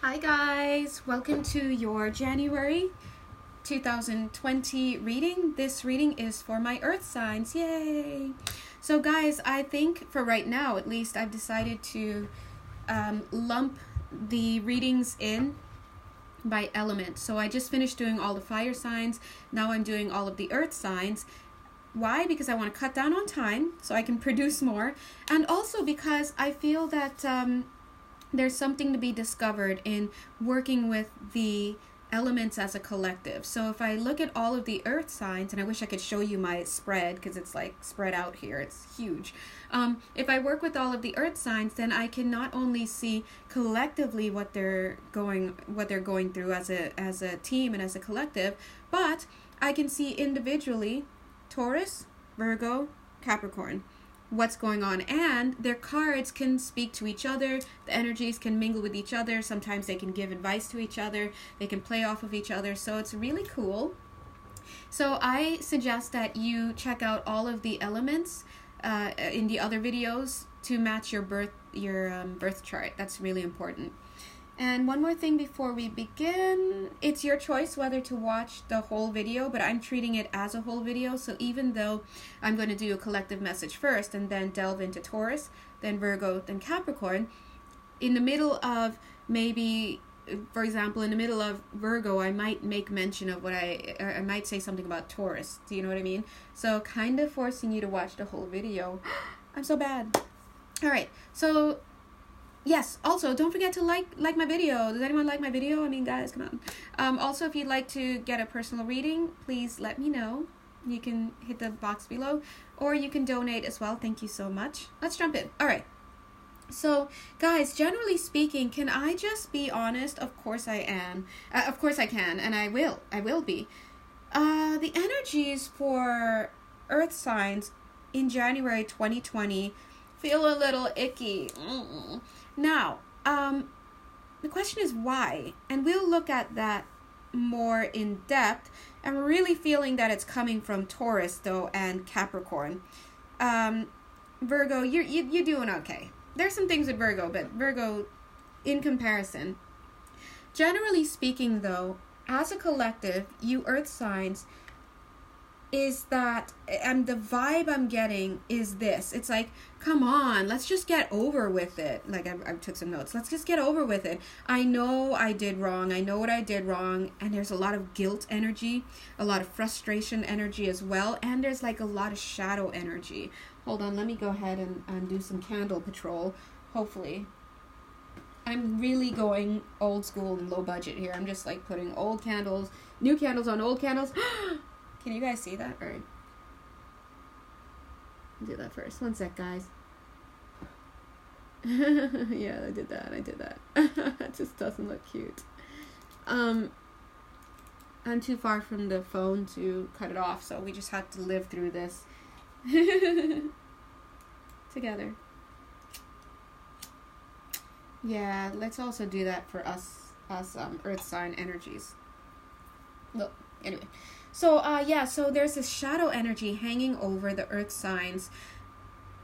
Hi guys, welcome to your January 2020 reading. This reading is for my earth signs, yay! So guys, I think for right now at least I've decided to lump the readings in by element. So I just finished doing all the fire signs, now I'm doing all of the earth signs. Why? Because I want to cut down on time so I can produce more, and also because I feel that there's something to be discovered in working with the elements as a collective. So if I look at all of the earth signs, and I wish I could show you my spread because it's like spread out here, it's huge. If I work with all of the earth signs, then I can not only see collectively what they're going through as a team and as a collective, but I can see individually Taurus, Virgo, Capricorn, what's going on, and their cards can speak to each other. The energies can mingle with each other. Sometimes they can give advice to each other. They can play off of each other. So it's really cool. So I suggest that you check out all of the elements in the other videos to match your birth chart. That's really important. And one more thing before we begin, it's your choice whether to watch the whole video, but I'm treating it as a whole video. So even though I'm going to do a collective message first and then delve into Taurus, then Virgo, then Capricorn, in the middle of maybe, for example, in the middle of Virgo, I might make mention of I might say something about Taurus. Do you know what I mean? So kind of forcing you to watch the whole video. I'm so bad. All right, so yes, also don't forget to like my video. Does anyone like my video? I mean, guys, come on. Also, if you'd like to get a personal reading, please let me know. You can hit the box below, or you can donate as well. Thank you so much. Let's jump in. All right. So, guys, generally speaking, can I just be honest? Of course I am. Of course I can, and I will. I will be. The energies for Earth signs in January 2020 feel a little icky. Now, the question is why? And we'll look at that more in depth. I'm really feeling that it's coming from Taurus, though, and Capricorn. Virgo, you're doing okay. There's some things with Virgo, but Virgo, in comparison. Generally speaking, though, as a collective, you Earth signs, is that, and the vibe I'm getting is this. It's like, come on, let's just get over with it. Like, I took some notes. Let's just get over with it. I know I did wrong. I know what I did wrong. And there's a lot of guilt energy, a lot of frustration energy as well. And there's like a lot of shadow energy. Hold on, let me go ahead and do some candle patrol, hopefully. I'm really going old school and low budget here. I'm just like putting old candles, new candles on old candles. Can you guys see that? All right. I'll do that first. One sec, guys. Yeah, I did that. It just doesn't look cute. I'm too far from the phone to cut it off, so we just have to live through this together. Yeah, let's also do that for us Earth sign energies. Look, anyway. So, so there's this shadow energy hanging over the Earth signs.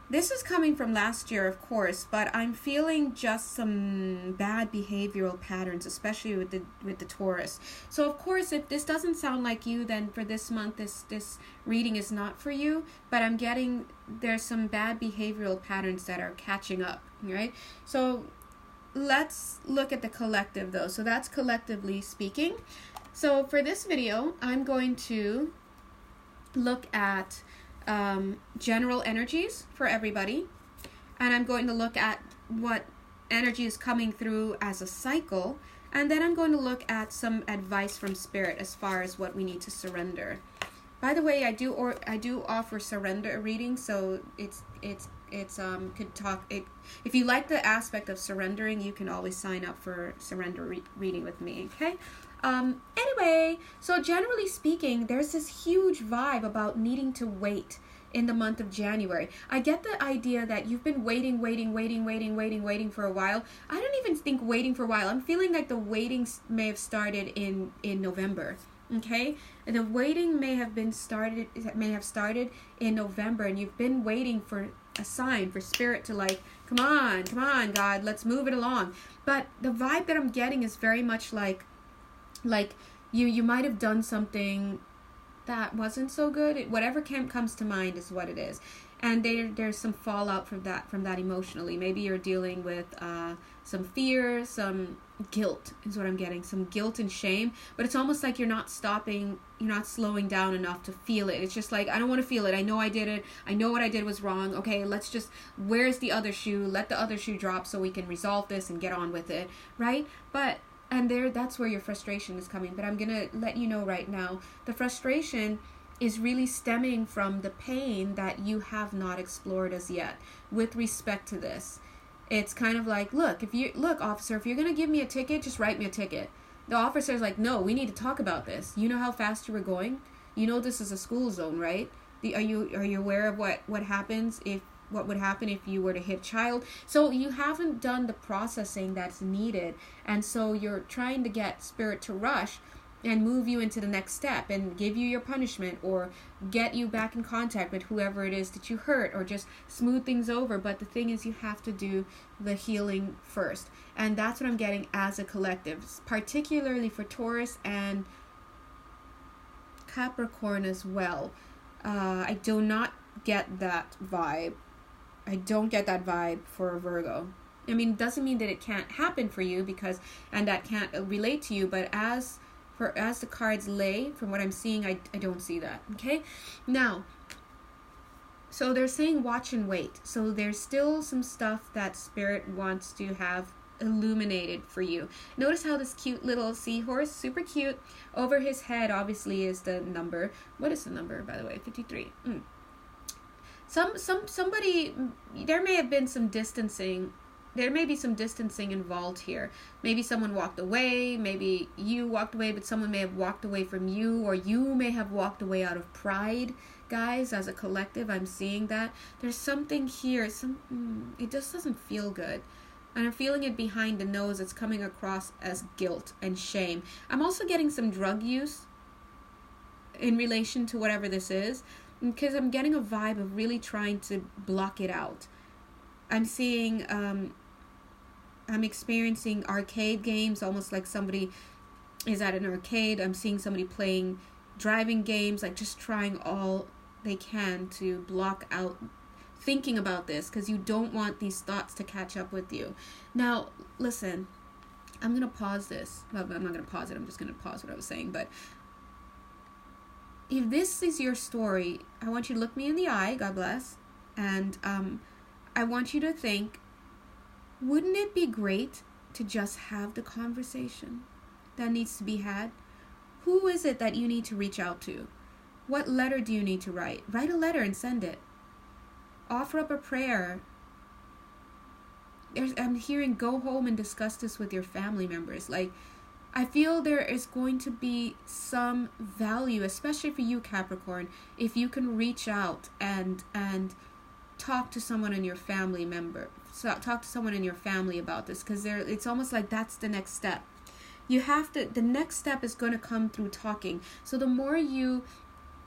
This is coming from last year, of course, but I'm feeling just some bad behavioral patterns, especially with the Taurus. So, of course, if this doesn't sound like you, then for this month, this reading is not for you. But I'm getting there's some bad behavioral patterns that are catching up, right? So, let's look at the collective, though. So, that's collectively speaking. So for this video, I'm going to look at general energies for everybody. And I'm going to look at what energy is coming through as a cycle. And then I'm going to look at some advice from Spirit as far as what we need to surrender. By the way, I do offer surrender reading, so if you like the aspect of surrendering, you can always sign up for surrender reading with me, okay? Anyway, so generally speaking, there's this huge vibe about needing to wait in the month of January. I get the idea that you've been waiting for a while. I don't even think waiting for a while. I'm feeling like the waiting may have started in November. Okay, and the waiting may have started in November, and you've been waiting for a sign for spirit to like, come on, God, let's move it along. But the vibe that I'm getting is very much like you might have done something that wasn't so good. Whatever comes to mind is what it is. And there's some fallout from that emotionally. Maybe you're dealing with some fear, some guilt is what I'm getting. Some guilt and shame. But it's almost like you're not slowing down enough to feel it. It's just like, I don't want to feel it. I know I did it. I know what I did was wrong. Okay, let's just, where's the other shoe? Let the other shoe drop so we can resolve this and get on with it. Right? That's where your frustration is coming. But I'm going to let you know right now, the frustration is really stemming from the pain that you have not explored as yet with respect to this. It's kind of like, look, officer, if you're going to give me a ticket, just write me a ticket. The officer's like, no, we need to talk about this. You know how fast you were going? You know this is a school zone, right? Are you aware of what would happen if you were to hit a child? So you haven't done the processing that's needed, and so you're trying to get spirit to rush and move you into the next step and give you your punishment or get you back in contact with whoever it is that you hurt or just smooth things over. But the thing is, you have to do the healing first. And that's what I'm getting as a collective, particularly for Taurus and Capricorn as well. I do not get that vibe. I don't get that vibe for Virgo. I mean, it doesn't mean that it can't happen for you and that can't relate to you, but as the cards lay, from what I'm seeing, I don't see that. Okay? Now, so they're saying watch and wait. So there's still some stuff that Spirit wants to have illuminated for you. Notice how this cute little seahorse, super cute, over his head obviously is the number. What is the number, by the way? 53. Somebody, there may have been some distancing. There may be some distancing involved here. Maybe someone walked away. Maybe you walked away, but someone may have walked away from you, or you may have walked away out of pride. Guys, as a collective, I'm seeing that. There's something here. It just doesn't feel good. And I'm feeling it behind the nose. It's coming across as guilt and shame. I'm also getting some drug use in relation to whatever this is, because I'm getting a vibe of really trying to block it out. I'm seeing... I'm experiencing arcade games, almost like somebody is at an arcade. I'm seeing somebody playing driving games, like just trying all they can to block out thinking about this, because you don't want these thoughts to catch up with you. Now, listen, I'm going to pause this. Well, I'm not going to pause it. I'm just going to pause what I was saying. But if this is your story, I want you to look me in the eye, God bless, and I want you to think, wouldn't it be great to just have the conversation that needs to be had? Who is it that you need to reach out to? What letter do you need to write? Write a letter and send it. Offer up a prayer. I'm hearing go home and discuss this with your family members. Like, I feel there is going to be some value, especially for you, Capricorn, if you can reach out and talk to someone in your family member. So talk to someone in your family about this, because it's almost like that's the next step. The next step is going to come through talking. So the more you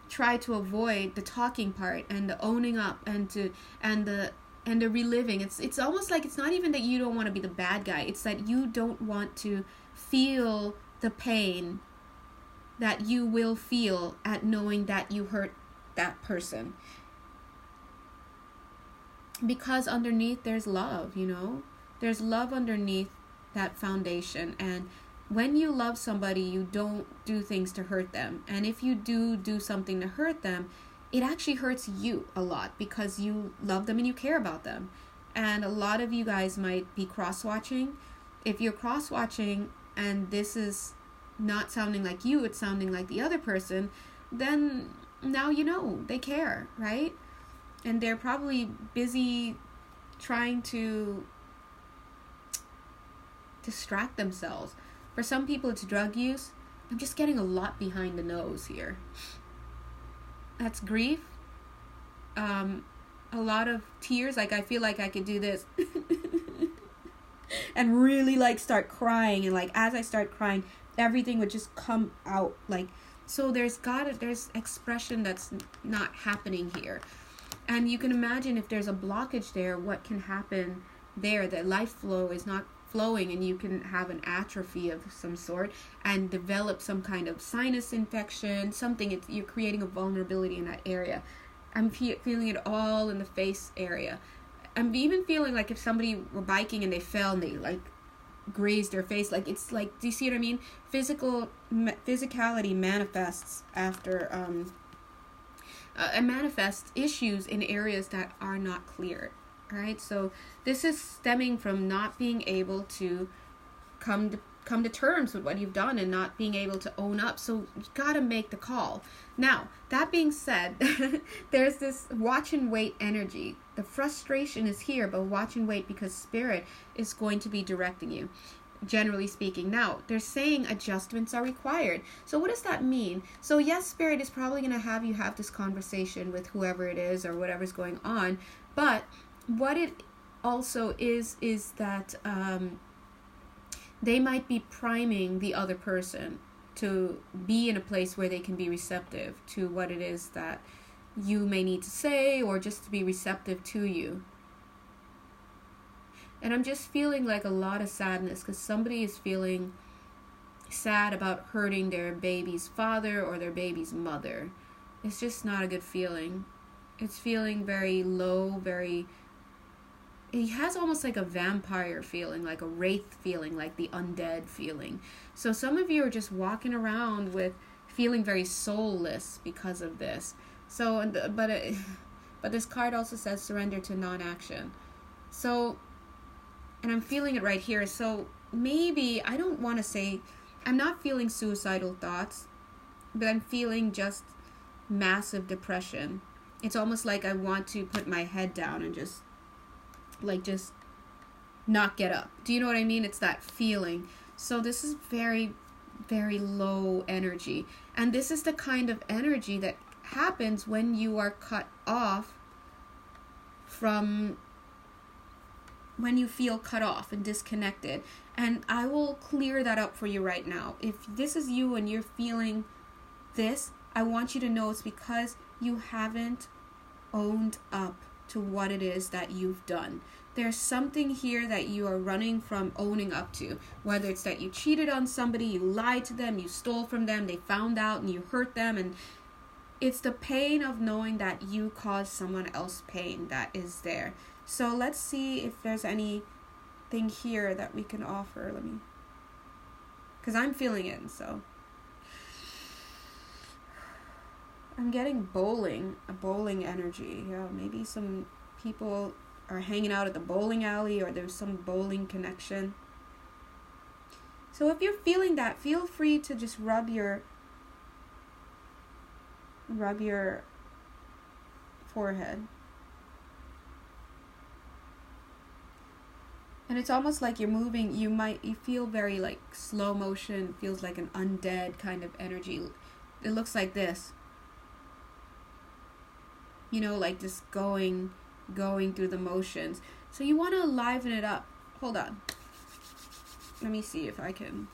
try to avoid the talking part and the owning up and the reliving, it's almost like it's not even that you don't want to be the bad guy. It's that you don't want to feel the pain that you will feel at knowing that you hurt that person. Because underneath there's love, there's love underneath that foundation. And when you love somebody, you don't do things to hurt them. And if you do something to hurt them, it actually hurts you a lot, because you love them and you care about them. And a lot of you guys might be cross-watching. If you're cross-watching and this is not sounding like you, it's sounding like the other person, then now they care, right? And they're probably busy trying to distract themselves. For some people, it's drug use. I'm just getting a lot behind the nose here. That's grief. A lot of tears. Like, I feel like I could do this and really start crying. And as I start crying, everything would just come out. So there's expression that's not happening here. And you can imagine if there's a blockage there, what can happen there. The life flow is not flowing, and you can have an atrophy of some sort and develop some kind of sinus infection, something. You're creating a vulnerability in that area. I'm feeling it all in the face area. I'm even feeling like if somebody were biking and they fell and they like grazed their face, like it's like, do you see what I mean? Physicality manifests after and manifests issues in areas that are not clear. All right, so this is stemming from not being able to come to terms with what you've done and not being able to own up. So you've got to make the call. Now, that being said, there's this watch and wait energy. The frustration is here, but watch and wait because Spirit is going to be directing you, generally speaking. Now, they're saying adjustments are required. So what does that mean? So yes, Spirit is probably going to have you have this conversation with whoever it is or whatever's going on, but what it also is that they might be priming the other person to be in a place where they can be receptive to what it is that you may need to say, or just to be receptive to you. And I'm just feeling like a lot of sadness because somebody is feeling sad about hurting their baby's father or their baby's mother. It's just not a good feeling. It's feeling very low, it has almost like a vampire feeling, like a wraith feeling, like the undead feeling. So some of you are just walking around with feeling very soulless because of this. So, but this card also says surrender to non-action. So, and I'm feeling it right here. So maybe, I don't want to say, I'm not feeling suicidal thoughts, but I'm feeling just massive depression. It's almost like I want to put my head down and just not get up. Do you know what I mean? It's that feeling. So this is very, very low energy. And this is the kind of energy that happens when you are cut off from, when you feel cut off and disconnected. And I will clear that up for you right now. If this is you and you're feeling this, I want you to know it's because you haven't owned up to what it is that you've done. There's something here that you are running from owning up to, whether it's that you cheated on somebody, you lied to them, you stole from them, they found out and you hurt them, and it's the pain of knowing that you caused someone else pain that is there. So let's see if there's anything here that we can offer. Because I'm feeling it, so I'm getting a bowling energy. Yeah, maybe some people are hanging out at the bowling alley, or there's some bowling connection. So if you're feeling that, feel free to just rub your forehead. And it's almost like you're moving, you feel very like slow motion, feels like an undead kind of energy. It looks like this. You know, like just going through the motions. So you want to liven it up. Hold on. Let me see if I can.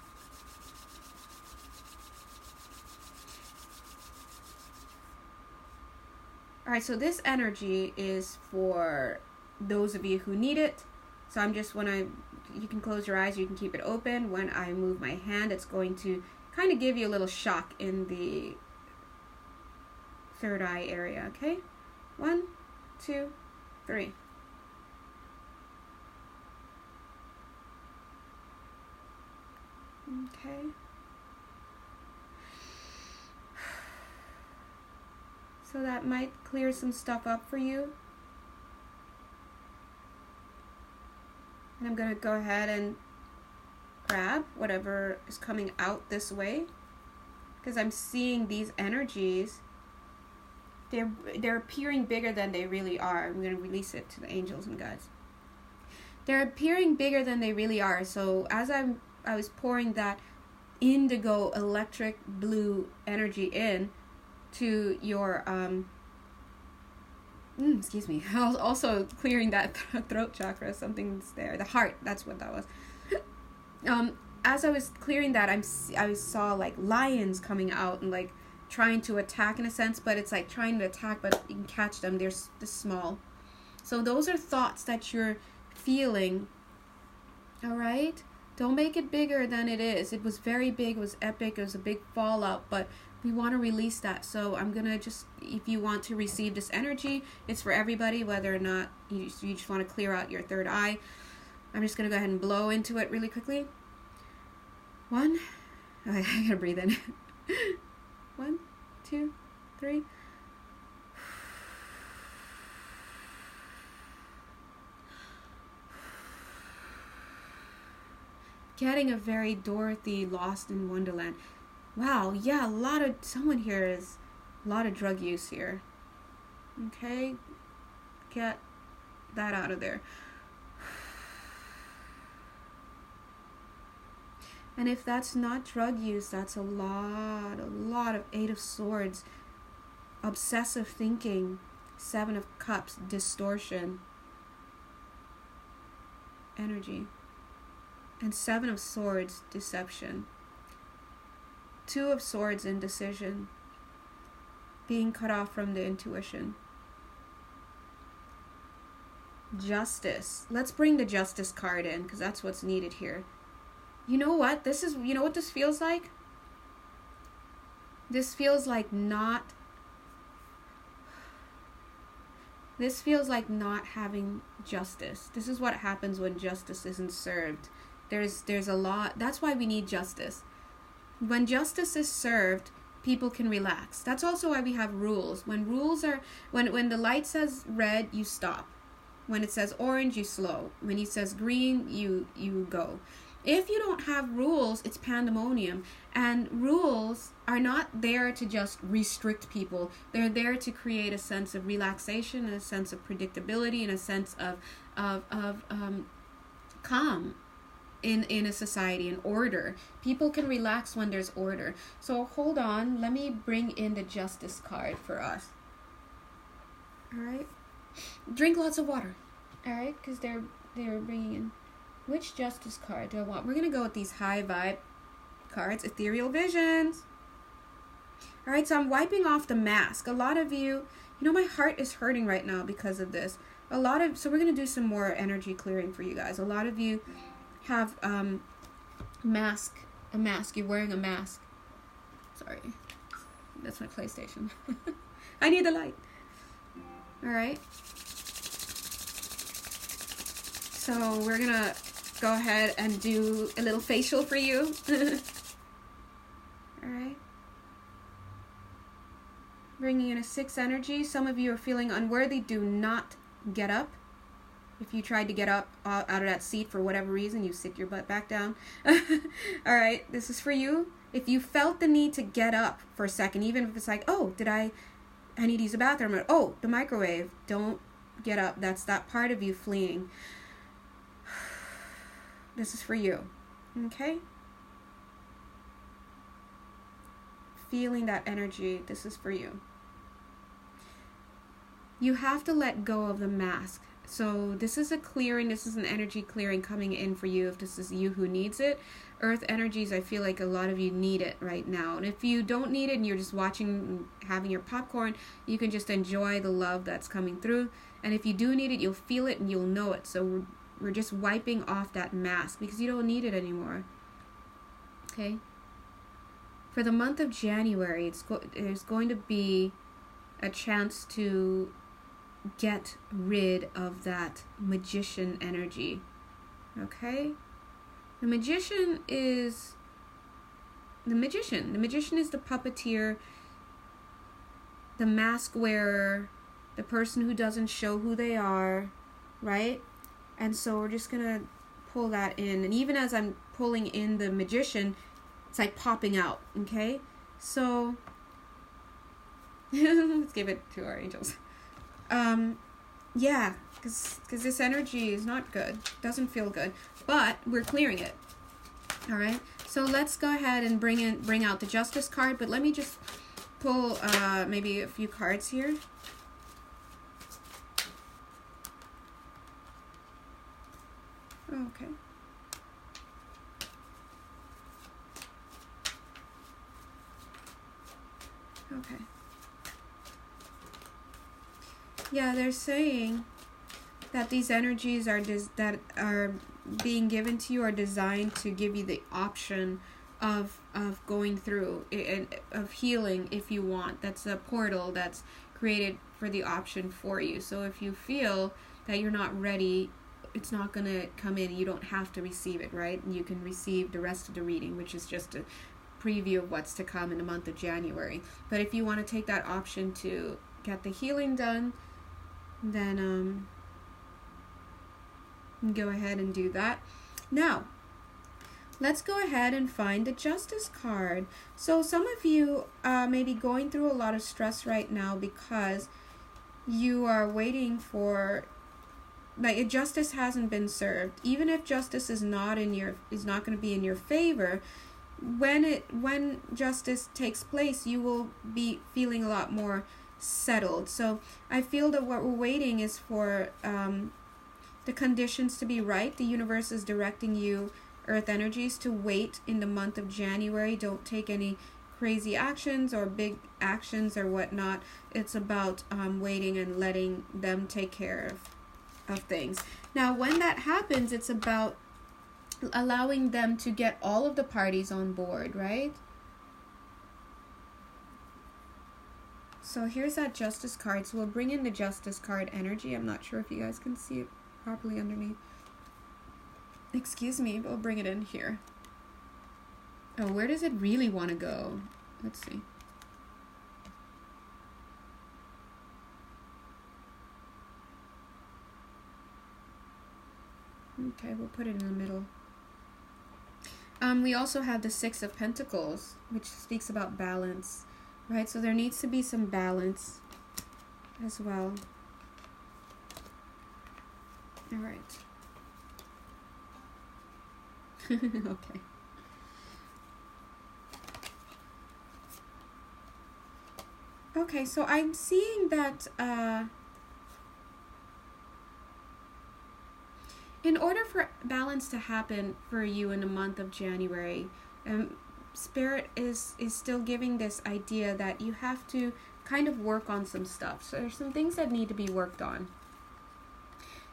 Alright, so this energy is for those of you who need it. So I'm just, you can close your eyes, you can keep it open. When I move my hand, it's going to kind of give you a little shock in the third eye area, okay? 1, 2, 3. Okay. So that might clear some stuff up for you. And I'm going to go ahead and grab whatever is coming out this way, because I'm seeing these energies. They're appearing bigger than they really are. I'm going to release it to the angels and guides. They're appearing bigger than they really are. So as I was pouring that indigo electric blue energy in to your excuse me, also clearing that throat chakra, something's there, the heart, that's what that was. As I was clearing that, I saw like lions coming out and like trying to attack in a sense, but it's like trying to attack, but you can catch them. They're this small. So those are thoughts that you're feeling. All right? Don't make it bigger than it is. It was very big. It was epic. It was a big fallout, but we want to release that. So I'm going to just, if you want to receive this energy, it's for everybody, whether or not you just want to clear out your third eye. I'm just going to go ahead and blow into it really quickly. 1. I got to breathe in. 1, 2, 3. Getting a very Dorothy Lost in Wonderland. Wow, yeah, someone here is a lot of drug use here. Okay, get that out of there. And if that's not drug use, that's a lot of 8 of Swords, obsessive thinking, 7 of Cups, distortion, energy. And 7 of Swords, deception. 2 of Swords, indecision. Being cut off from the intuition. Justice. Let's bring the Justice card in, because that's what's needed here. You know what? You know what this feels like? This feels like not having justice. This is what happens when justice isn't served. There's a lot. That's why we need justice. When justice is served, people can relax. That's also why we have rules. When the light says red, you stop. When it says orange, you slow. When it says green, you go. If you don't have rules, it's pandemonium. And rules are not there to just restrict people. They're there to create a sense of relaxation, and a sense of predictability, and a sense of calm in a society, and order. People can relax when there's order. So hold on, let me bring in the Justice card for us. All right, drink lots of water. All right, because they're bringing in. Which Justice card do I want? We're gonna go with these high vibe cards, Ethereal Visions. All right, so I'm wiping off the mask. A lot of you, my heart is hurting right now because of this. So we're gonna do some more energy clearing for you guys. A lot of you have a mask. You're wearing a mask. Sorry, that's my PlayStation. I need the light. All right. So we're gonna go ahead and do a little facial for you. All right. Bringing in a 6 energy. Some of you are feeling unworthy. Do not get up. If you tried to get up out of that seat for whatever reason, you sit your butt back down. All right, this is for you. If you felt the need to get up for a second, even if it's like, oh, I need to use the bathroom, or oh, the microwave, don't get up. That's that part of you fleeing. This is for you. Okay? Feeling that energy, this is for you. You have to let go of the mask. So this is a clearing, this is an energy clearing coming in for you if this is you who needs it. Earth energies, I feel like a lot of you need it right now. And if you don't need it and you're just watching, having your popcorn, you can just enjoy the love that's coming through. And if you do need it, you'll feel it and you'll know it. So we're just wiping off that mask because you don't need it anymore. Okay? For the month of January, there's going to be a chance to get rid of that magician energy. Okay? The magician is the magician. The magician is the puppeteer, the mask wearer, the person who doesn't show who they are, right? And so we're just gonna pull that in. And even as I'm pulling in the magician, it's like popping out, okay? So let's give it to our angels. Yeah, because this energy is not good. Doesn't feel good. But we're clearing it. All right. So let's go ahead and bring out the Justice card. But let me just pull maybe a few cards here. Okay. Okay. Yeah, they're saying that these energies that are being given to you are designed to give you the option of going through and of healing if you want. That's a portal that's created for the option for you. So if you feel that you're not ready, it's not going to come in. You don't have to receive it, right? And you can receive the rest of the reading, which is just a preview of what's to come in the month of January. But if you want to take that option to get the healing done, then go ahead and do that. Now, let's go ahead and find the Justice card. So some of you may be going through a lot of stress right now because you are waiting for, like, justice hasn't been served. Even if justice is not going to be in your favor, when justice takes place, you will be feeling a lot more settled. So I feel that what we're waiting is for the conditions to be right. The universe is directing you, earth energies, to wait in the month of January. Don't take any crazy actions or big actions or whatnot. It's about waiting and letting them take care of things. Now, when that happens, it's about allowing them to get all of the parties on board, right? So here's that Justice card. So we'll bring in the Justice card energy. I'm not sure if you guys can see it properly underneath. Excuse me, but we'll bring it in here. Oh, where does it really want to go? Let's see. Okay, we'll put it in the middle. We also have the Six of Pentacles, which speaks about balance, right? So there needs to be some balance as well. All right. Okay. Okay, so I'm seeing that in order for balance to happen for you in the month of January, Spirit is still giving this idea that you have to kind of work on some stuff. So there's some things that need to be worked on.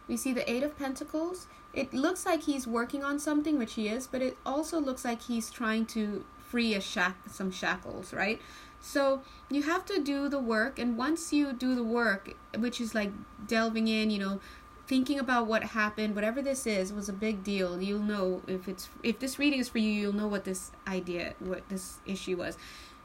We see the Eight of Pentacles. It looks like he's working on something, which he is, but it also looks like he's trying to free some shackles, right? So you have to do the work, and once you do the work, which is like delving in, thinking about what happened, whatever this was a big deal. You'll know if this reading is for you, you'll know what this issue was.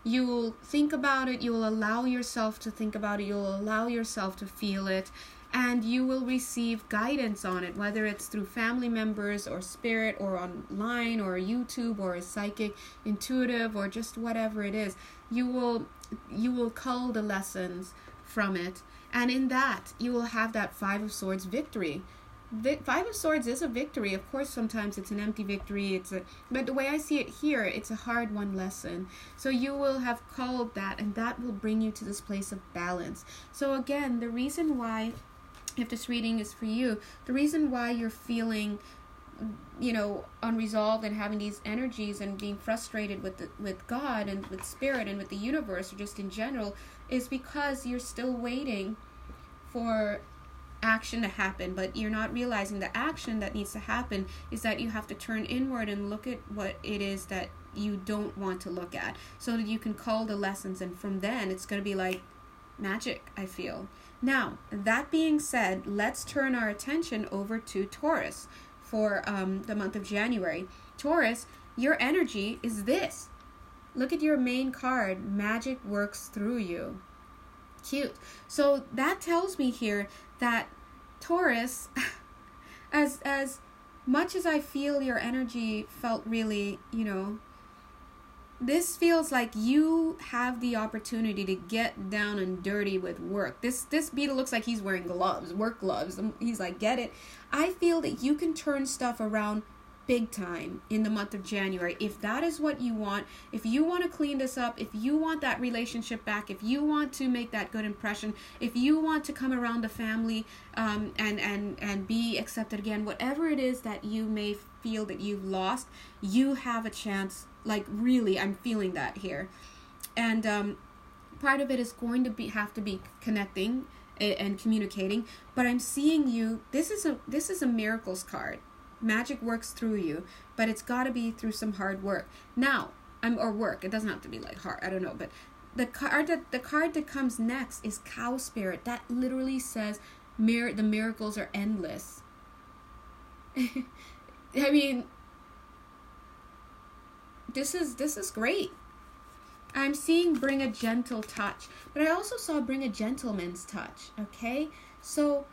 You'll think about it, you'll allow yourself to think about it, you'll allow yourself to feel it, and you will receive guidance on it, whether it's through family members or spirit or online or YouTube or a psychic, intuitive, or just whatever it is. You will cull the lessons from it, and in that you will have that Five of Swords victory. Five of Swords is a victory. Of course, sometimes it's an empty victory. But the way I see it here, it's a hard-won lesson. So you will have culled that, and that will bring you to this place of balance. So again, the reason why, if this reading is for you, the reason why you're feeling, unresolved and having these energies and being frustrated with God and with Spirit and with the universe, or just in general, is because you're still waiting for action to happen, but you're not realizing the action that needs to happen is that you have to turn inward and look at what it is that you don't want to look at, so that you can call the lessons, and from then it's going to be like magic, I feel. Now, that being said, let's turn our attention over to Taurus for the month of January. Taurus, your energy is this. Look at your main card. Magic works through you. Cute. So that tells me here that Taurus, as much as I feel your energy felt really, this feels like you have the opportunity to get down and dirty with work. This beetle looks like he's wearing gloves, work gloves. He's like, get it? I feel that you can turn stuff around big time in the month of January. If that is what you want, if you want to clean this up, if you want that relationship back, if you want to make that good impression, if you want to come around the family and be accepted again, whatever it is that you may feel that you've lost, you have a chance. Like, really, I'm feeling that here. And part of it is going to have to be connecting and communicating. But I'm seeing you. This is a miracles card. Magic works through you, but it's got to be through some hard work. Now, or work. It doesn't have to be like hard. I don't know, but the card that comes next is Cow Spirit. That literally says the miracles are endless. I mean, this is great. I'm seeing bring a gentle touch, but I also saw bring a gentleman's touch, okay? So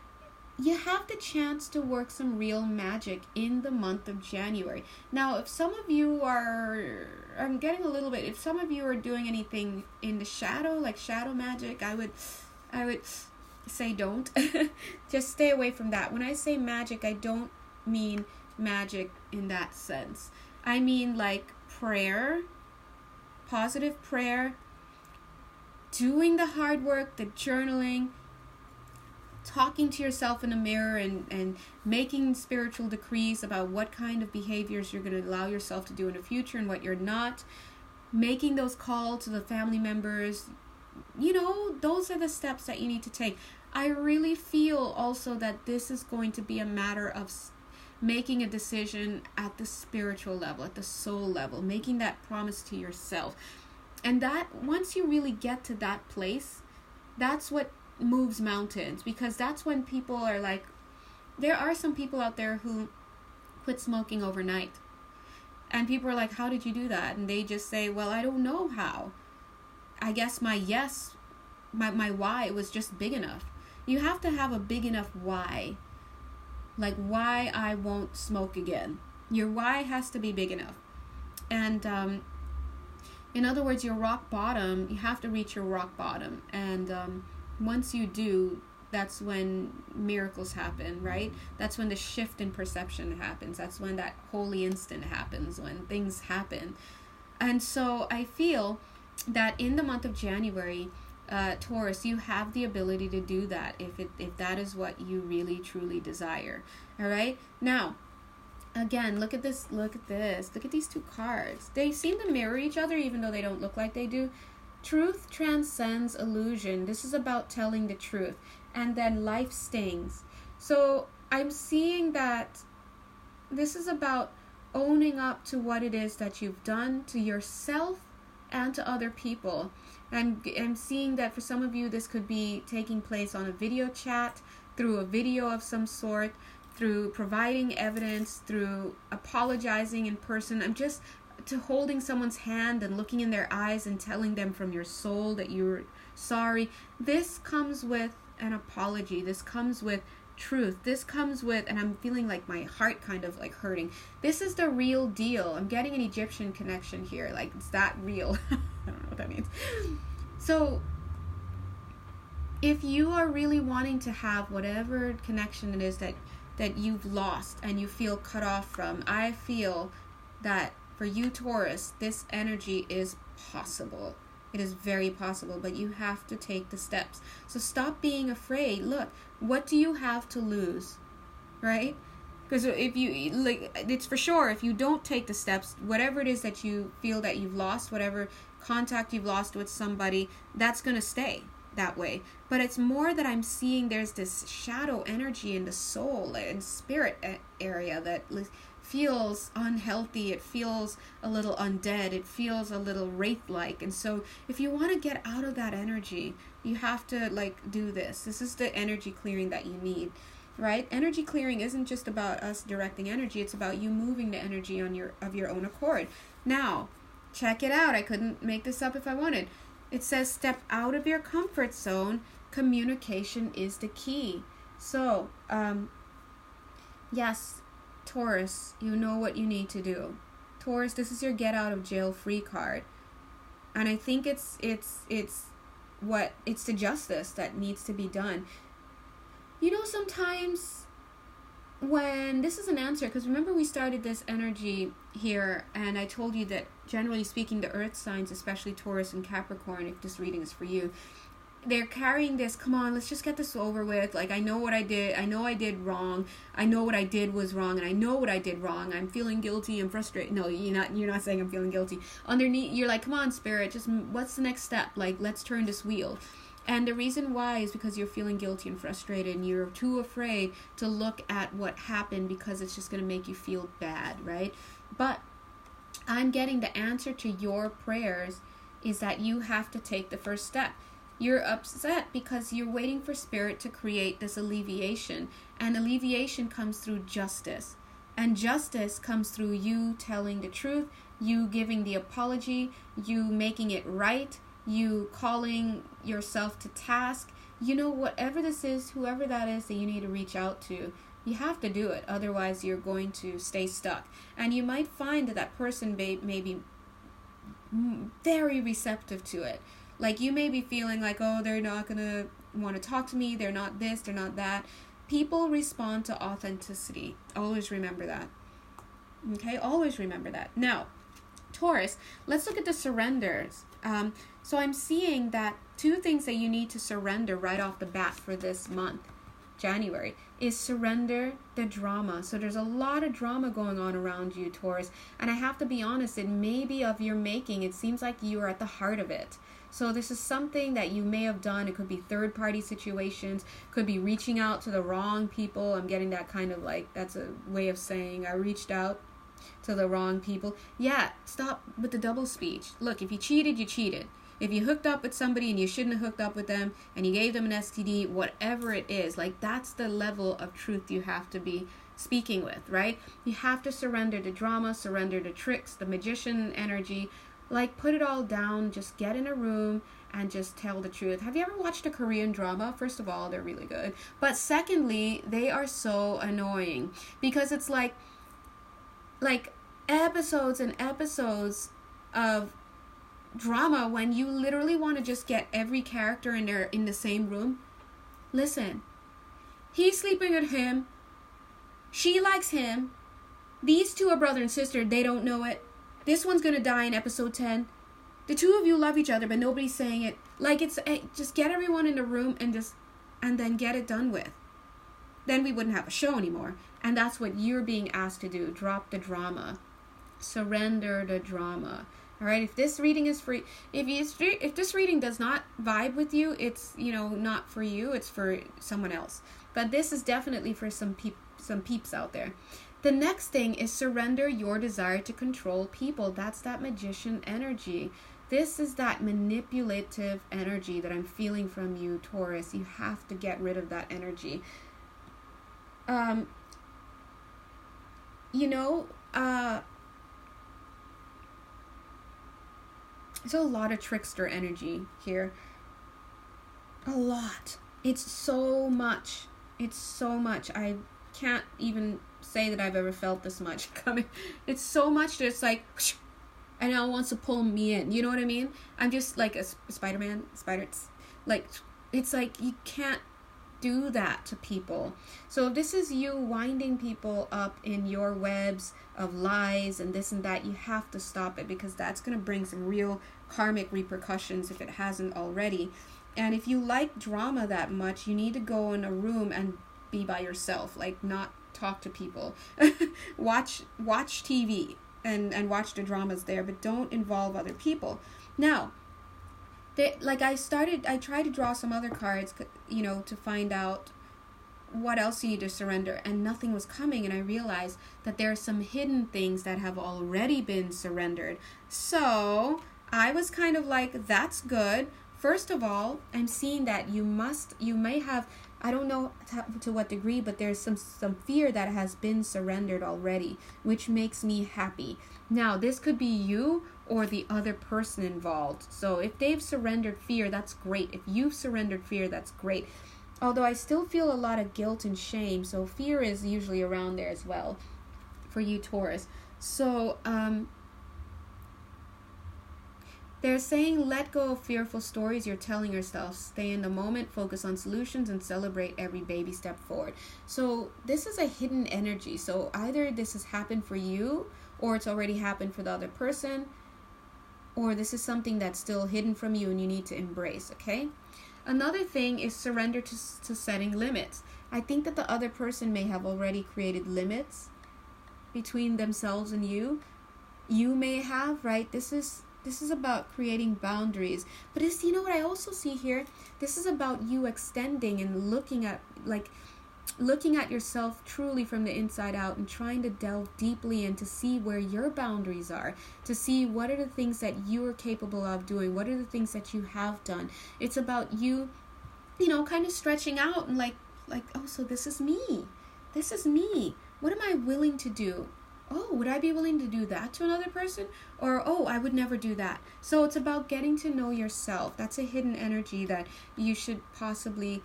you have the chance to work some real magic in the month of January. Now, if some of you are, I'm getting a little bit, if some of you are doing anything in the shadow, like shadow magic, I would say don't. Just stay away from that. When I say magic, I don't mean magic in that sense. I mean like prayer, positive prayer, doing the hard work, the journaling, talking to yourself in the mirror and making spiritual decrees about what kind of behaviors you're going to allow yourself to do in the future and what you're not, making those calls to the family members. You know, those are the steps that you need to take. I really feel also that this is going to be a matter of making a decision at the spiritual level, at the soul level, making that promise to yourself. And that once you really get to that place, that's what moves mountains, because that's when people are like, there are some people out there who quit smoking overnight. And people are like, how did you do that? And they just say, well, I don't know how. I guess my why was just big enough. You have to have a big enough why. Like why I won't smoke again. Your why has to be big enough. And in other words, your rock bottom, you have to reach your rock bottom. And once you do, that's when miracles happen, right? That's when the shift in perception happens. That's when that holy instant happens, when things happen. And so I feel that in the month of January, Taurus, you have the ability to do that if that is what you really truly desire. All right. Now, again, look at this. Look at these two cards. They seem to mirror each other, even though they don't look like they do. Truth transcends illusion. This is about telling the truth. And then life stings. So I'm seeing that this is about owning up to what it is that you've done to yourself and to other people. I'm seeing that for some of you, this could be taking place on a video chat, through a video of some sort, through providing evidence, through apologizing in person. I'm just to holding someone's hand and looking in their eyes and telling them from your soul that you're sorry. This comes with an apology. This comes with truth. This comes with, and I'm feeling like my heart kind of like hurting. This is the real deal. I'm getting an Egyptian connection here. Like, it's that real. I don't know what that means. So if you are really wanting to have whatever connection it is that you've lost and you feel cut off from, I feel that for you, Taurus, this energy is possible. It is very possible, but you have to take the steps. So stop being afraid. Look, what do you have to lose, right? Because if you, like, it's for sure, if you don't take the steps, whatever it is that you feel that you've lost, whatever contact you've lost with somebody, that's going to stay that way. But it's more that I'm seeing there's this shadow energy in the soul and spirit area that feels unhealthy. It feels a little undead. It feels a little wraith-like. And so if you want to get out of that energy, you have to like do this. This is the energy clearing that you need, right? Energy clearing isn't just about us directing energy. It's about you moving the energy on of your own accord. Now, check it out. I couldn't make this up if I wanted. It says step out of your comfort zone. Communication is the key. So, yes, Taurus, you know what you need to do. Taurus, this is your get out of jail free card. And I think it's the justice that needs to be done. You know, sometimes when this is an answer, because remember we started this energy here and I told you that generally speaking the earth signs, especially Taurus and Capricorn, if this reading is for you, they're carrying this, come on, let's just get this over with. Like, I know what I did. I know I did wrong. I know what I did was wrong, and I know what I did wrong. I'm feeling guilty and frustrated. No, you're not saying I'm feeling guilty. Underneath, you're like, come on, spirit, just what's the next step? Like, let's turn this wheel. And the reason why is because you're feeling guilty and frustrated, and you're too afraid to look at what happened because it's just going to make you feel bad, right? But I'm getting the answer to your prayers is that you have to take the first step. You're upset because you're waiting for spirit to create this alleviation. And alleviation comes through justice. And justice comes through you telling the truth, you giving the apology, you making it right, you calling yourself to task. You know, whatever this is, whoever that is that you need to reach out to, you have to do it. Otherwise, you're going to stay stuck. And you might find that that person may be very receptive to it. Like, you may be feeling like, oh, they're not going to want to talk to me. They're not this, they're not that. People respond to authenticity. Always remember that. Okay, always remember that. Now, Taurus, let's look at the surrenders. So I'm seeing that 2 things that you need to surrender right off the bat for this month, January, is surrender the drama. So there's a lot of drama going on around you, Taurus. And I have to be honest, it may be of your making. It seems like you are at the heart of it. So this is something that you may have done. It could be third-party situations, could be reaching out to the wrong people. I'm getting that kind of like, that's a way of saying I reached out to the wrong people. Yeah, stop with the double speech. Look, if you cheated, you cheated. If you hooked up with somebody and you shouldn't have hooked up with them, and you gave them an STD, whatever it is, like, that's the level of truth you have to be speaking with, right? You have to surrender the drama, surrender the tricks, the magician energy. Like, put it all down, just get in a room and just tell the truth. Have you ever watched a Korean drama? First of all, they're really good. But secondly, they are so annoying because it's like episodes and episodes of drama when you literally want to just get every character in the same room. Listen, he's sleeping with him. She likes him. These 2 are brother and sister. They don't know it. This one's going to die in episode 10. The 2 of you love each other, but nobody's saying it. Like, it's just get everyone in the room and then get it done with. Then we wouldn't have a show anymore. And that's what you're being asked to do. Drop the drama. Surrender the drama. All right? If this reading is free, if this reading does not vibe with you, it's, not for you. It's for someone else. But this is definitely for some peeps out there. The next thing is surrender your desire to control people. That's that magician energy. This is that manipulative energy that I'm feeling from you, Taurus. You have to get rid of that energy. There's a lot of trickster energy here. A lot. It's so much. I can't even say that I've ever felt this much coming. It's so much that it's like, and now wants to pull me in. You know what I mean? I'm just like a Spider-Man. Like, it's like you can't do that to people. So if this is you winding people up in your webs of lies and this and that, you have to stop it, because that's going to bring some real karmic repercussions if it hasn't already. And if you like drama that much, you need to go in a room and be by yourself, like not talk to people. watch TV and watch the dramas there, but don't involve other people. Now, I tried to draw some other cards, to find out what else you need to surrender, and nothing was coming, and I realized that there are some hidden things that have already been surrendered. So I was kind of like, that's good. First of all, I'm seeing that you may have, I don't know to what degree, but there's some fear that has been surrendered already, which makes me happy. Now, this could be you or the other person involved. So if they've surrendered fear, that's great. If you've surrendered fear, that's great. Although I still feel a lot of guilt and shame, so fear is usually around there as well for you, Taurus. So they're saying, let go of fearful stories you're telling yourself. Stay in the moment, focus on solutions, and celebrate every baby step forward. So this is a hidden energy. So either this has happened for you, or it's already happened for the other person, or this is something that's still hidden from you and you need to embrace, okay? Another thing is surrender to setting limits. I think that the other person may have already created limits between themselves and you. You may have, right? This is about creating boundaries. But you know what I also see here? This is about you extending and looking at yourself truly from the inside out and trying to delve deeply in to see where your boundaries are, to see what are the things that you are capable of doing, what are the things that you have done. It's about you, kind of stretching out and like, oh, so this is me. This is me. What am I willing to do? Oh, would I be willing to do that to another person? Or, oh, I would never do that. So it's about getting to know yourself. That's a hidden energy that you should possibly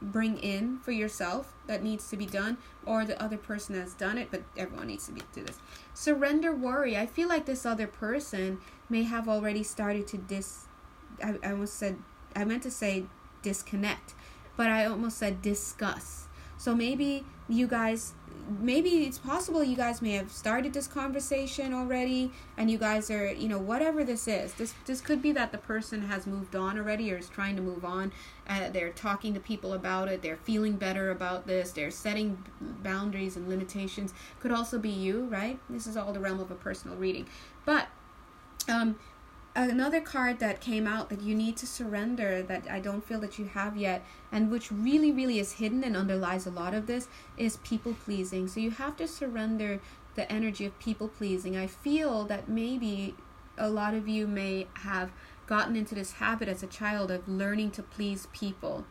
bring in for yourself that needs to be done, or the other person has done it, but everyone needs to do this. Surrender worry. I feel like this other person may have already started to I meant to say disconnect, but I almost said discuss. So maybe it's possible you guys may have started this conversation already, and you guys are, whatever this is. This could be that the person has moved on already or is trying to move on. They're talking to people about it. They're feeling better about this. They're setting boundaries and limitations. Could also be you, right? This is all the realm of a personal reading. But another card that came out that you need to surrender, that I don't feel that you have yet, and which really, really is hidden and underlies a lot of this, is people pleasing. So you have to surrender the energy of people pleasing. I feel that maybe a lot of you may have gotten into this habit as a child of learning to please people,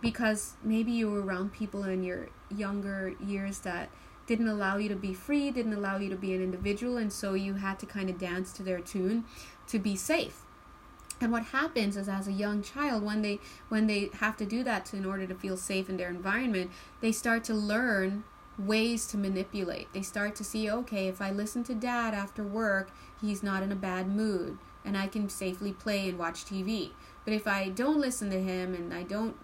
because maybe you were around people in your younger years that didn't allow you to be free, didn't allow you to be an individual, and so you had to kind of dance to their tune to be safe. And what happens is, as a young child, when they have to do that in order to feel safe in their environment, they start to learn ways to manipulate. They start to see, okay, if I listen to dad after work, he's not in a bad mood, and I can safely play and watch TV. But if I don't listen to him and I don't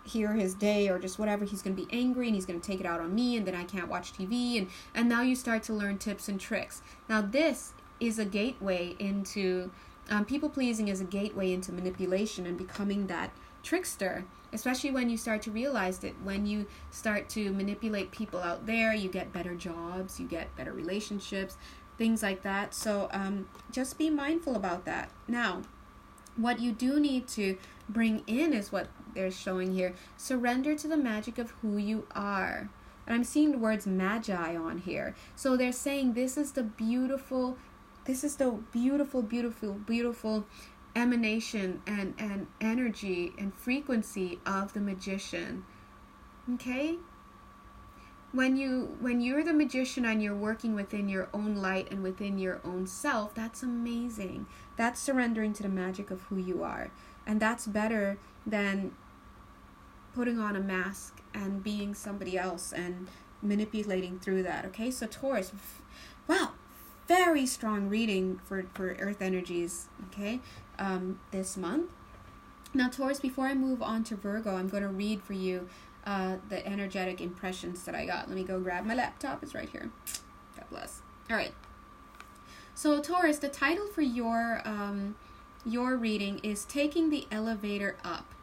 hear his day or just whatever, he's going to be angry and he's going to take it out on me, and then I can't watch TV. And now you start to learn tips and tricks. Now this is a gateway into people pleasing, is a gateway into manipulation and becoming that trickster, especially when you start to realize that when you start to manipulate people out there, you get better jobs, you get better relationships, things like that. So just be mindful about that. Now, what you do need to bring in is what they're showing here. Surrender to the magic of who you are. And I'm seeing the words magi on here. So they're saying this is the beautiful, beautiful emanation and energy and frequency of the magician. Okay? When you're the magician and you're working within your own light and within your own self, that's amazing. That's surrendering to the magic of who you are. And that's better than putting on a mask and being somebody else and manipulating through that. Okay, so Taurus, wow, very strong reading for earth energies, okay, this month. Now Taurus, before I move on to Virgo, I'm going to read for you the energetic impressions that I got. Let me go grab my laptop. It's right here. God bless. All right. So Taurus, the title for your reading is Taking the Elevator Up.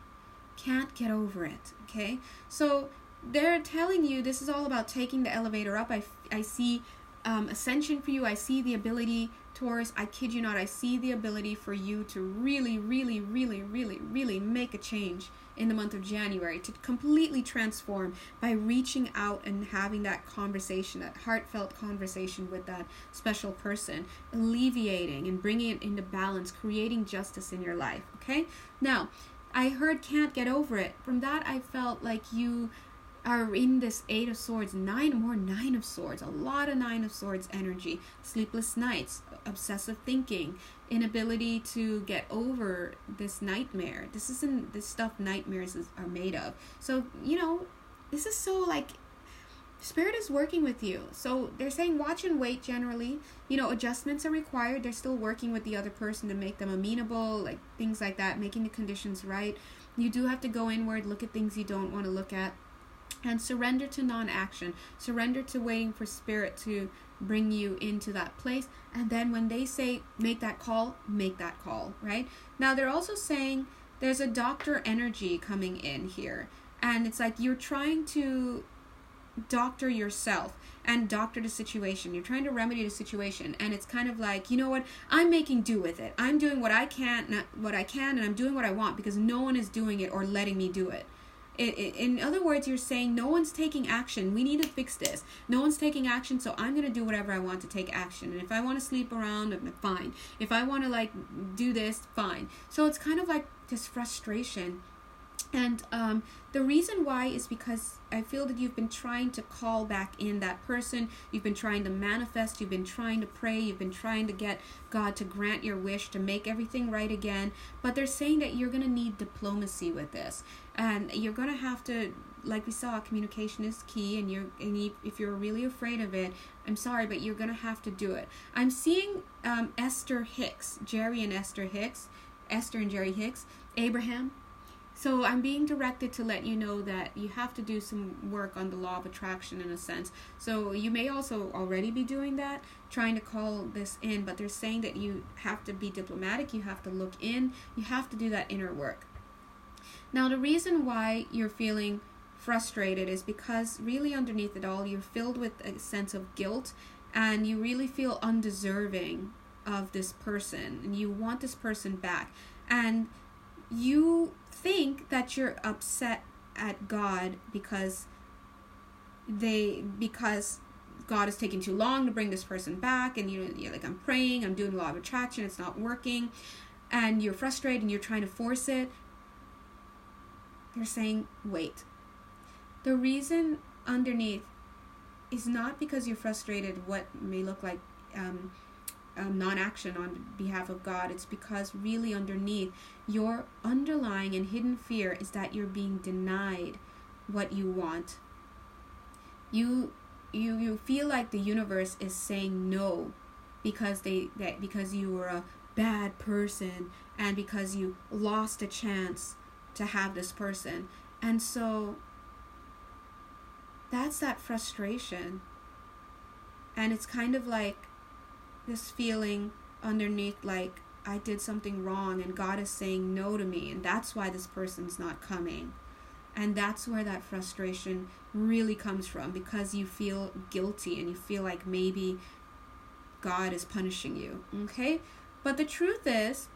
Can't get over it. Okay. So they're telling you this is all about taking the elevator up. I see ascension for you. I see the ability, Taurus, I kid you not, I see the ability for you to really, really, really, really, really make a change in the month of January, to completely transform by reaching out and having that conversation, that heartfelt conversation with that special person, alleviating and bringing it into balance, creating justice in your life. Okay? Now, I heard can't get over it. From that, I felt like you are in this 8 of Swords, 9 of Swords, a lot of 9 of Swords energy, sleepless nights, obsessive thinking, inability to get over this nightmare. This stuff nightmares are made of. So, this is so like, Spirit is working with you. So they're saying watch and wait generally. Adjustments are required. They're still working with the other person to make them amenable, like things like that, making the conditions right. You do have to go inward, look at things you don't want to look at. And surrender to non-action. Surrender to waiting for Spirit to bring you into that place. And then when they say make that call, right? Now they're also saying there's a doctor energy coming in here. And it's like you're trying to doctor yourself and doctor the situation. You're trying to remedy the situation, and it's kind of like, you know what, I'm making do with it. I'm doing what I can, and I'm doing what I want because no one is doing it or letting me do it. In other words, you're saying no one's taking action. We need to fix this. No one's taking action, so I'm going to do whatever I want to take action. And if I want to sleep around, fine. If I want to like do this, fine. So it's kind of like this frustration. And the reason why is because I feel that you've been trying to call back in that person. You've been trying to manifest. You've been trying to pray. You've been trying to get God to grant your wish, to make everything right again. But they're saying that you're going to need diplomacy with this. And you're going to have to, like we saw, communication is key. And if you're really afraid of it, I'm sorry, but you're going to have to do it. I'm seeing Esther Hicks, Jerry and Esther Hicks, Esther and Jerry Hicks, Abraham. So I'm being directed to let you know that you have to do some work on the law of attraction in a sense. So you may also already be doing that, trying to call this in, but they're saying that you have to be diplomatic, you have to look in, you have to do that inner work. Now the reason why you're feeling frustrated is because really underneath it all, you're filled with a sense of guilt and you really feel undeserving of this person and you want this person back. And you think that you're upset at God because God is taking too long to bring this person back, and you're like, I'm praying, I'm doing a law of attraction, it's not working, and you're frustrated and you're trying to force it. They're saying, wait. The reason underneath is not because you're frustrated what may look like non-action on behalf of God. It's because really underneath your underlying and hidden fear is that you're being denied what you want. You feel like the universe is saying no because because you were a bad person and because you lost a chance to have this person. And so that's that frustration. And it's kind of like this feeling underneath like I did something wrong and God is saying no to me, and that's why this person's not coming. And that's where that frustration really comes from, because you feel guilty and you feel like maybe God is punishing you. Okay? But the truth is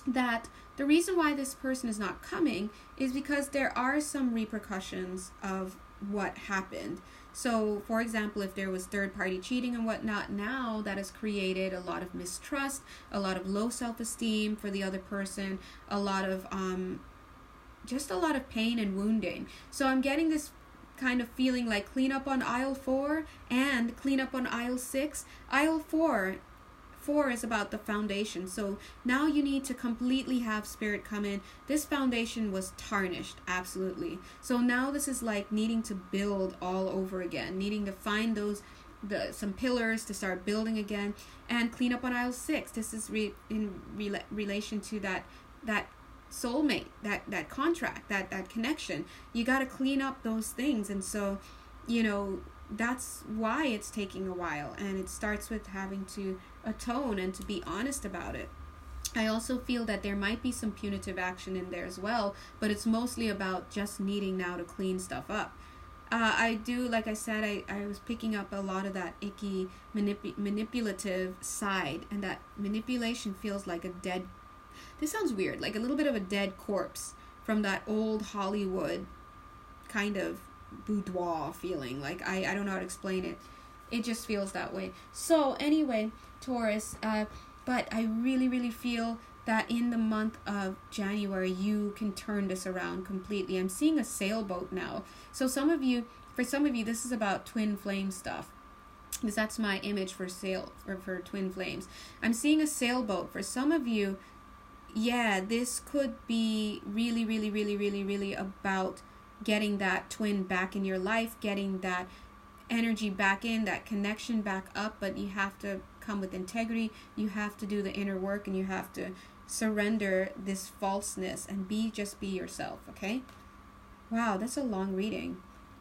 that the reason why this person is not coming is because there are some repercussions of what happened. So, for example, if there was third-party cheating and whatnot, now that has created a lot of mistrust, a lot of low self-esteem for the other person, a lot of just a lot of pain and wounding. So I'm getting this kind of feeling like clean up on aisle 4 and clean up on aisle 6. Aisle 4 is about the foundation. So now you need to completely have spirit come in. This foundation was tarnished, absolutely. So now this is like needing to build all over again, needing to find some pillars to start building again, and clean up on aisle 6. This is in relation to that soulmate, that contract, that connection. You got to clean up those things. And so, that's why it's taking a while, and it starts with having to atone and to be honest about it. I also feel that there might be some punitive action in there as well, but it's mostly about just needing now to clean stuff up. I do, like I said, I was picking up a lot of that icky manipulative side, and that manipulation feels like this sounds weird, like a little bit of a dead corpse from that old Hollywood kind of boudoir feeling. Like I don't know how to explain it. It just feels that way. So anyway, Taurus, but I really, really feel that in the month of January, you can turn this around completely. I'm seeing a sailboat now. So for some of you, this is about twin flame stuff, because that's my image for for twin flames. I'm seeing a sailboat. For some of you, yeah, this could be really, really, really, really, really about getting that twin back in your life, getting that energy back in, that connection back up. But you have to come with integrity. You have to do the inner work, and you have to surrender this falseness and just be yourself. Okay? Wow, that's a long reading.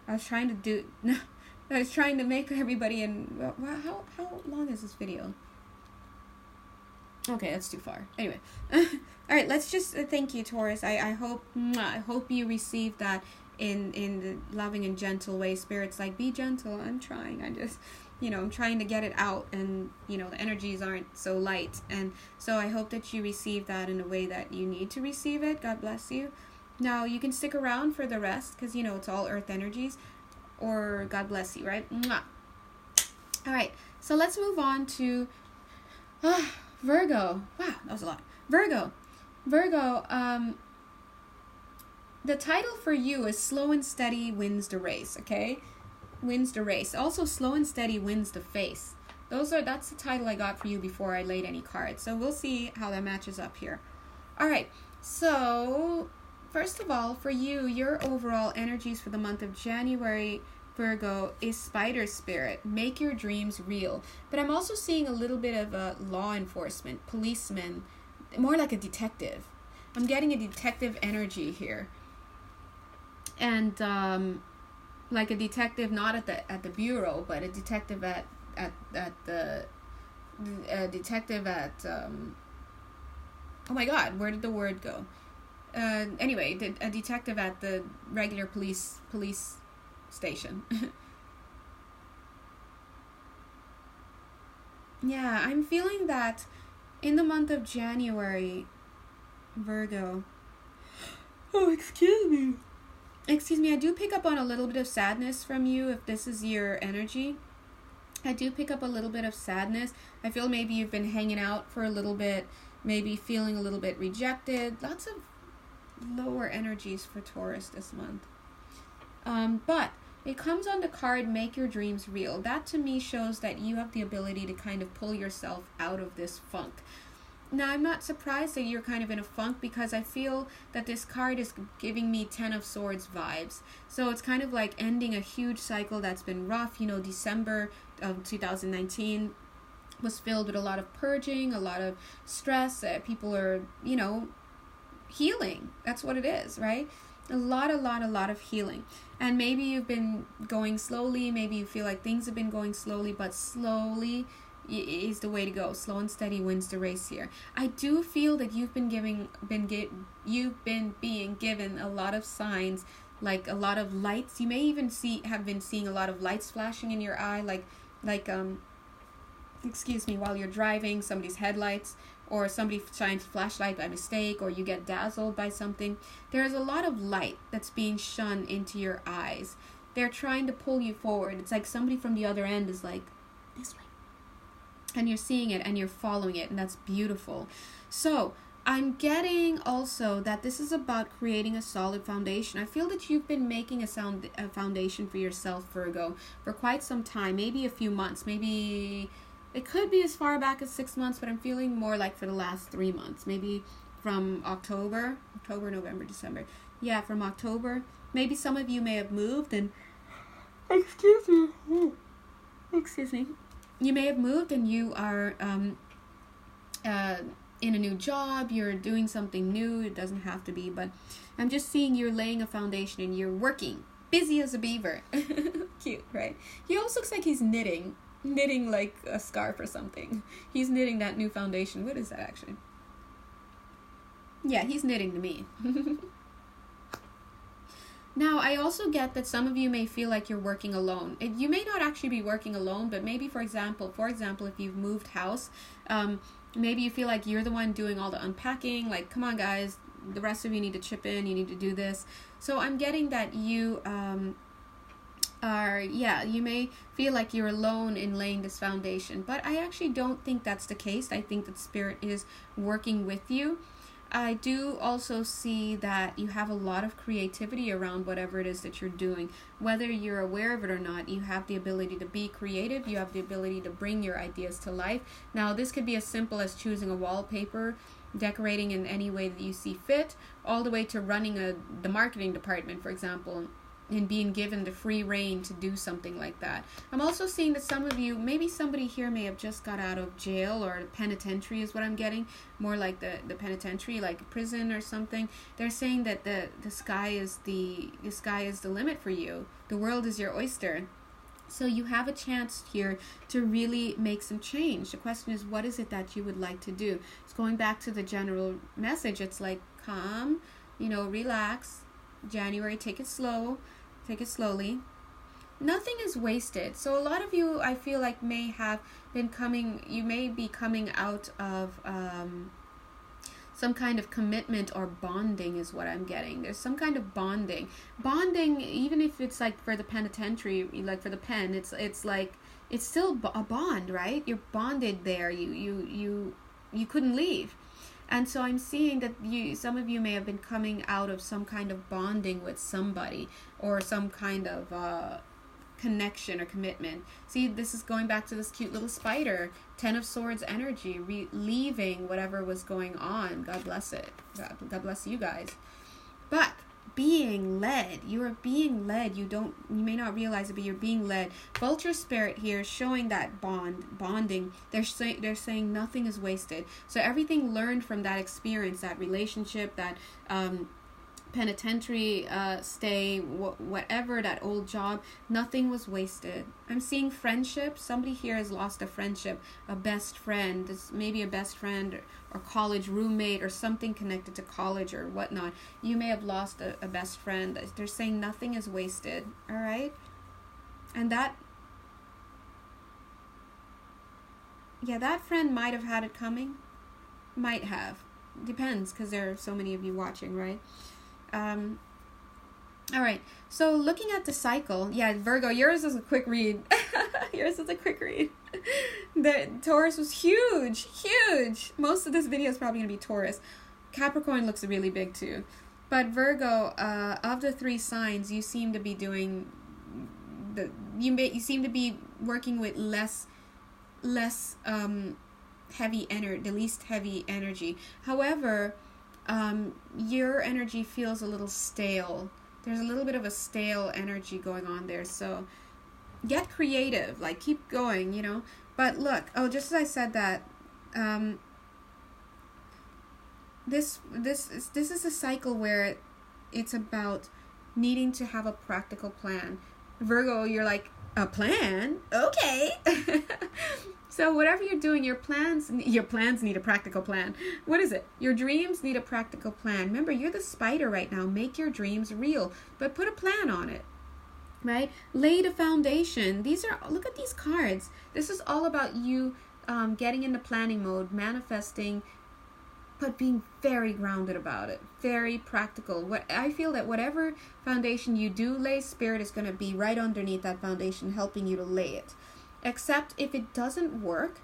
I was trying to make everybody how long is this video? Okay, that's too far. Anyway. All right, let's just thank you, Taurus. I hope you receive that in the loving and gentle way. Spirit's like, be gentle. I'm trying. I'm trying to get it out, and the energies aren't so light, and so I hope that you receive that in a way that you need to receive it. God bless you. Now you can stick around for the rest, because it's all earth energies, or God bless you, right? Mwah. All right, so let's move on to Virgo. Wow, that was a lot. Virgo, the title for you is Slow and Steady Wins the Race, okay? Wins the race. Also, Slow and Steady Wins the Face. That's the title I got for you before I laid any cards. So we'll see how that matches up here. All right, so first of all, for you, your overall energies for the month of January, Virgo, is Spider Spirit. Make your dreams real. But I'm also seeing a little bit of a law enforcement, policeman, more like a detective. I'm getting a detective energy here. And like a detective not at the bureau, but a detective at oh my god, where did the word go? Anyway, a detective at the regular police station. Yeah, I'm feeling that in the month of January, Virgo. Oh, excuse me, I do pick up on a little bit of sadness from you if this is your energy. I do pick up a little bit of sadness. I feel maybe you've been hanging out for a little bit, maybe feeling a little bit rejected. Lots of lower energies for Taurus this month. But it comes on the card, Make Your Dreams Real. That to me shows that you have the ability to kind of pull yourself out of this funk. Now, I'm not surprised that you're kind of in a funk, because I feel that this card is giving me 10 of Swords vibes. So it's kind of like ending a huge cycle that's been rough. December of 2019 was filled with a lot of purging, a lot of stress. People are, healing. That's what it is, right? A lot of healing. And maybe you've been going slowly. Maybe you feel like things have been going slowly, but slowly is the way to go. Slow and steady wins the race here. I do feel that you've been being given a lot of signs, like a lot of lights. You may even have been seeing a lot of lights flashing in your eye, while you're driving, somebody's headlights, or somebody shines flashlight by mistake, or you get dazzled by something. There's a lot of light that's being shone into your eyes. They're trying to pull you forward. It's like somebody from the other end is like, this way. And you're seeing it and you're following it, and that's beautiful. So I'm getting also that this is about creating a solid foundation. I feel that you've been making a foundation for yourself, Virgo, for quite some time, maybe a few months, maybe it could be as far back as 6 months, but I'm feeling more like for the last 3 months, maybe from October, November, December. Yeah, from October. Maybe some of you may have moved and, excuse me. You may have moved and you are in a new job, you're doing something new. It doesn't have to be, but I'm just seeing you're laying a foundation and you're working. Busy as a beaver. Cute, right? He also looks like he's knitting like a scarf or something. He's knitting that new foundation. What is that actually? Yeah, he's knitting to me. Now, I also get that some of you may feel like you're working alone. You may not actually be working alone, but maybe, for example, if you've moved house, maybe you feel like you're the one doing all the unpacking. Like, come on, guys, the rest of you need to chip in. You need to do this. So I'm getting that you you may feel like you're alone in laying this foundation. But I actually don't think that's the case. I think that Spirit is working with you. I do also see that you have a lot of creativity around whatever it is that you're doing. Whether you're aware of it or not, you have the ability to be creative. You have the ability to bring your ideas to life. Now, this could be as simple as choosing a wallpaper, decorating in any way that you see fit, all the way to running the marketing department, for example, and being given the free reign to do something like that. I'm also seeing that some of you, maybe somebody here may have just got out of jail or penitentiary is what I'm getting, more like the penitentiary, like prison or something. They're saying that the sky is the limit for you. The world is your oyster. So you have a chance here to really make some change. The question is, what is it that you would like to do? It's going back to the general message. It's like, calm, relax. January, take it slow. Take it slowly. Nothing is wasted. So a lot of you, I feel like, may be coming out of some kind of commitment or bonding is what I'm getting. There's some kind of bonding. Bonding, even if it's like for the penitentiary, like for the pen, it's like, it's still a bond, right? You're bonded there. You couldn't leave. And so I'm seeing that some of you may have been coming out of some kind of bonding with somebody, or some kind of connection or commitment. See, this is going back to this cute little spider. 10 of Swords energy, leaving whatever was going on. God bless it. God bless you guys. But being led, you are being led. You may not realize it, but you're being led. Vulture spirit here showing that bonding. They're saying nothing is wasted. So everything learned from that experience, that relationship, that penitentiary stay, whatever, that old job, nothing was wasted. I'm seeing friendship. Somebody here has lost a friendship, a best friend. This maybe a best friend or college roommate or something connected to college or whatnot. You may have lost a best friend. They're saying nothing is wasted. All right, and that friend might have had it coming. Might have. Depends, because there are so many of you watching, right? All right, so looking at the cycle, Virgo, yours is a quick read. Yours is a quick read. The Taurus was huge. Most of this video is probably going to be Taurus. Capricorn looks really big too. But Virgo, of the 3 signs, you seem to be doing you seem to be working with less heavy energy, the least heavy energy. However, your energy feels a little stale. There's a little bit of a stale energy going on there. So get creative, like keep going, But look, just as I said that, this is a cycle where it's about needing to have a practical plan. Virgo, you're like, a plan? Okay. So whatever you're doing, your plans need a practical plan. What is it? Your dreams need a practical plan. Remember, you're the spider right now. Make your dreams real, but put a plan on it, right? Lay the foundation. Look at these cards. This is all about you getting into planning mode, manifesting, but being very grounded about it, very practical. I feel that whatever foundation you do lay, Spirit is going to be right underneath that foundation, helping you to lay it. Except if it doesn't work,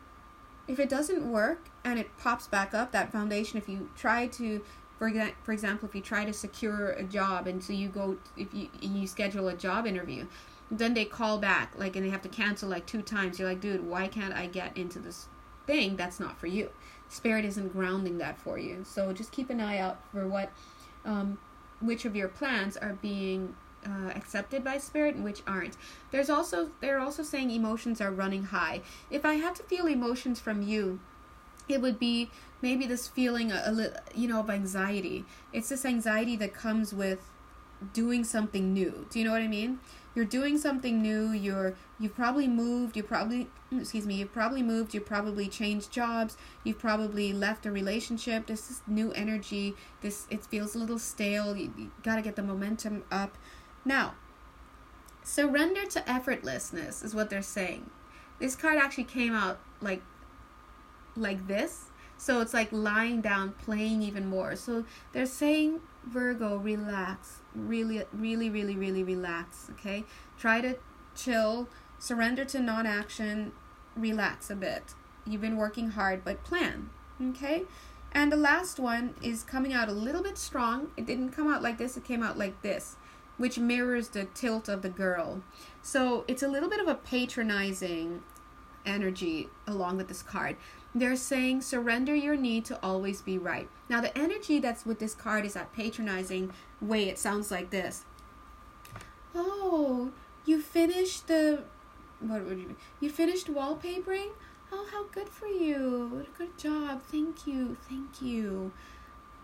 and it pops back up, that foundation, if you try to, for example, if you try to secure a job, and so you schedule a job interview, then they call back, and they have to cancel 2 times. You're like, dude, why can't I get into this thing? That's not for you. Spirit isn't grounding that for you. So just keep an eye out for which of your plans are being accepted by Spirit and which aren't. They're also saying emotions are running high. If I had to feel emotions from you, it would be maybe this feeling of anxiety. It's this anxiety that comes with doing something new. Do you know what I mean? You're doing something new. You've probably moved. You've probably changed jobs. You've probably left a relationship. There's this new energy. It feels a little stale. You got to get the momentum up. Now, surrender to effortlessness is what they're saying. This card actually came out like this. So it's like lying down, playing even more. So they're saying, Virgo, relax. Really, really, really, really relax, okay? Try to chill, surrender to non-action, relax a bit. You've been working hard, but plan, okay? And the last one is coming out a little bit strong. It didn't come out like this, it came out like this, which mirrors the tilt of the girl. So it's a little bit of a patronizing energy along with this card. They're saying surrender your need to always be right. Now the energy that's with this card is that patronizing way. It sounds like this. Oh, you finished you finished wallpapering? Oh, how good for you. Good job. Thank you.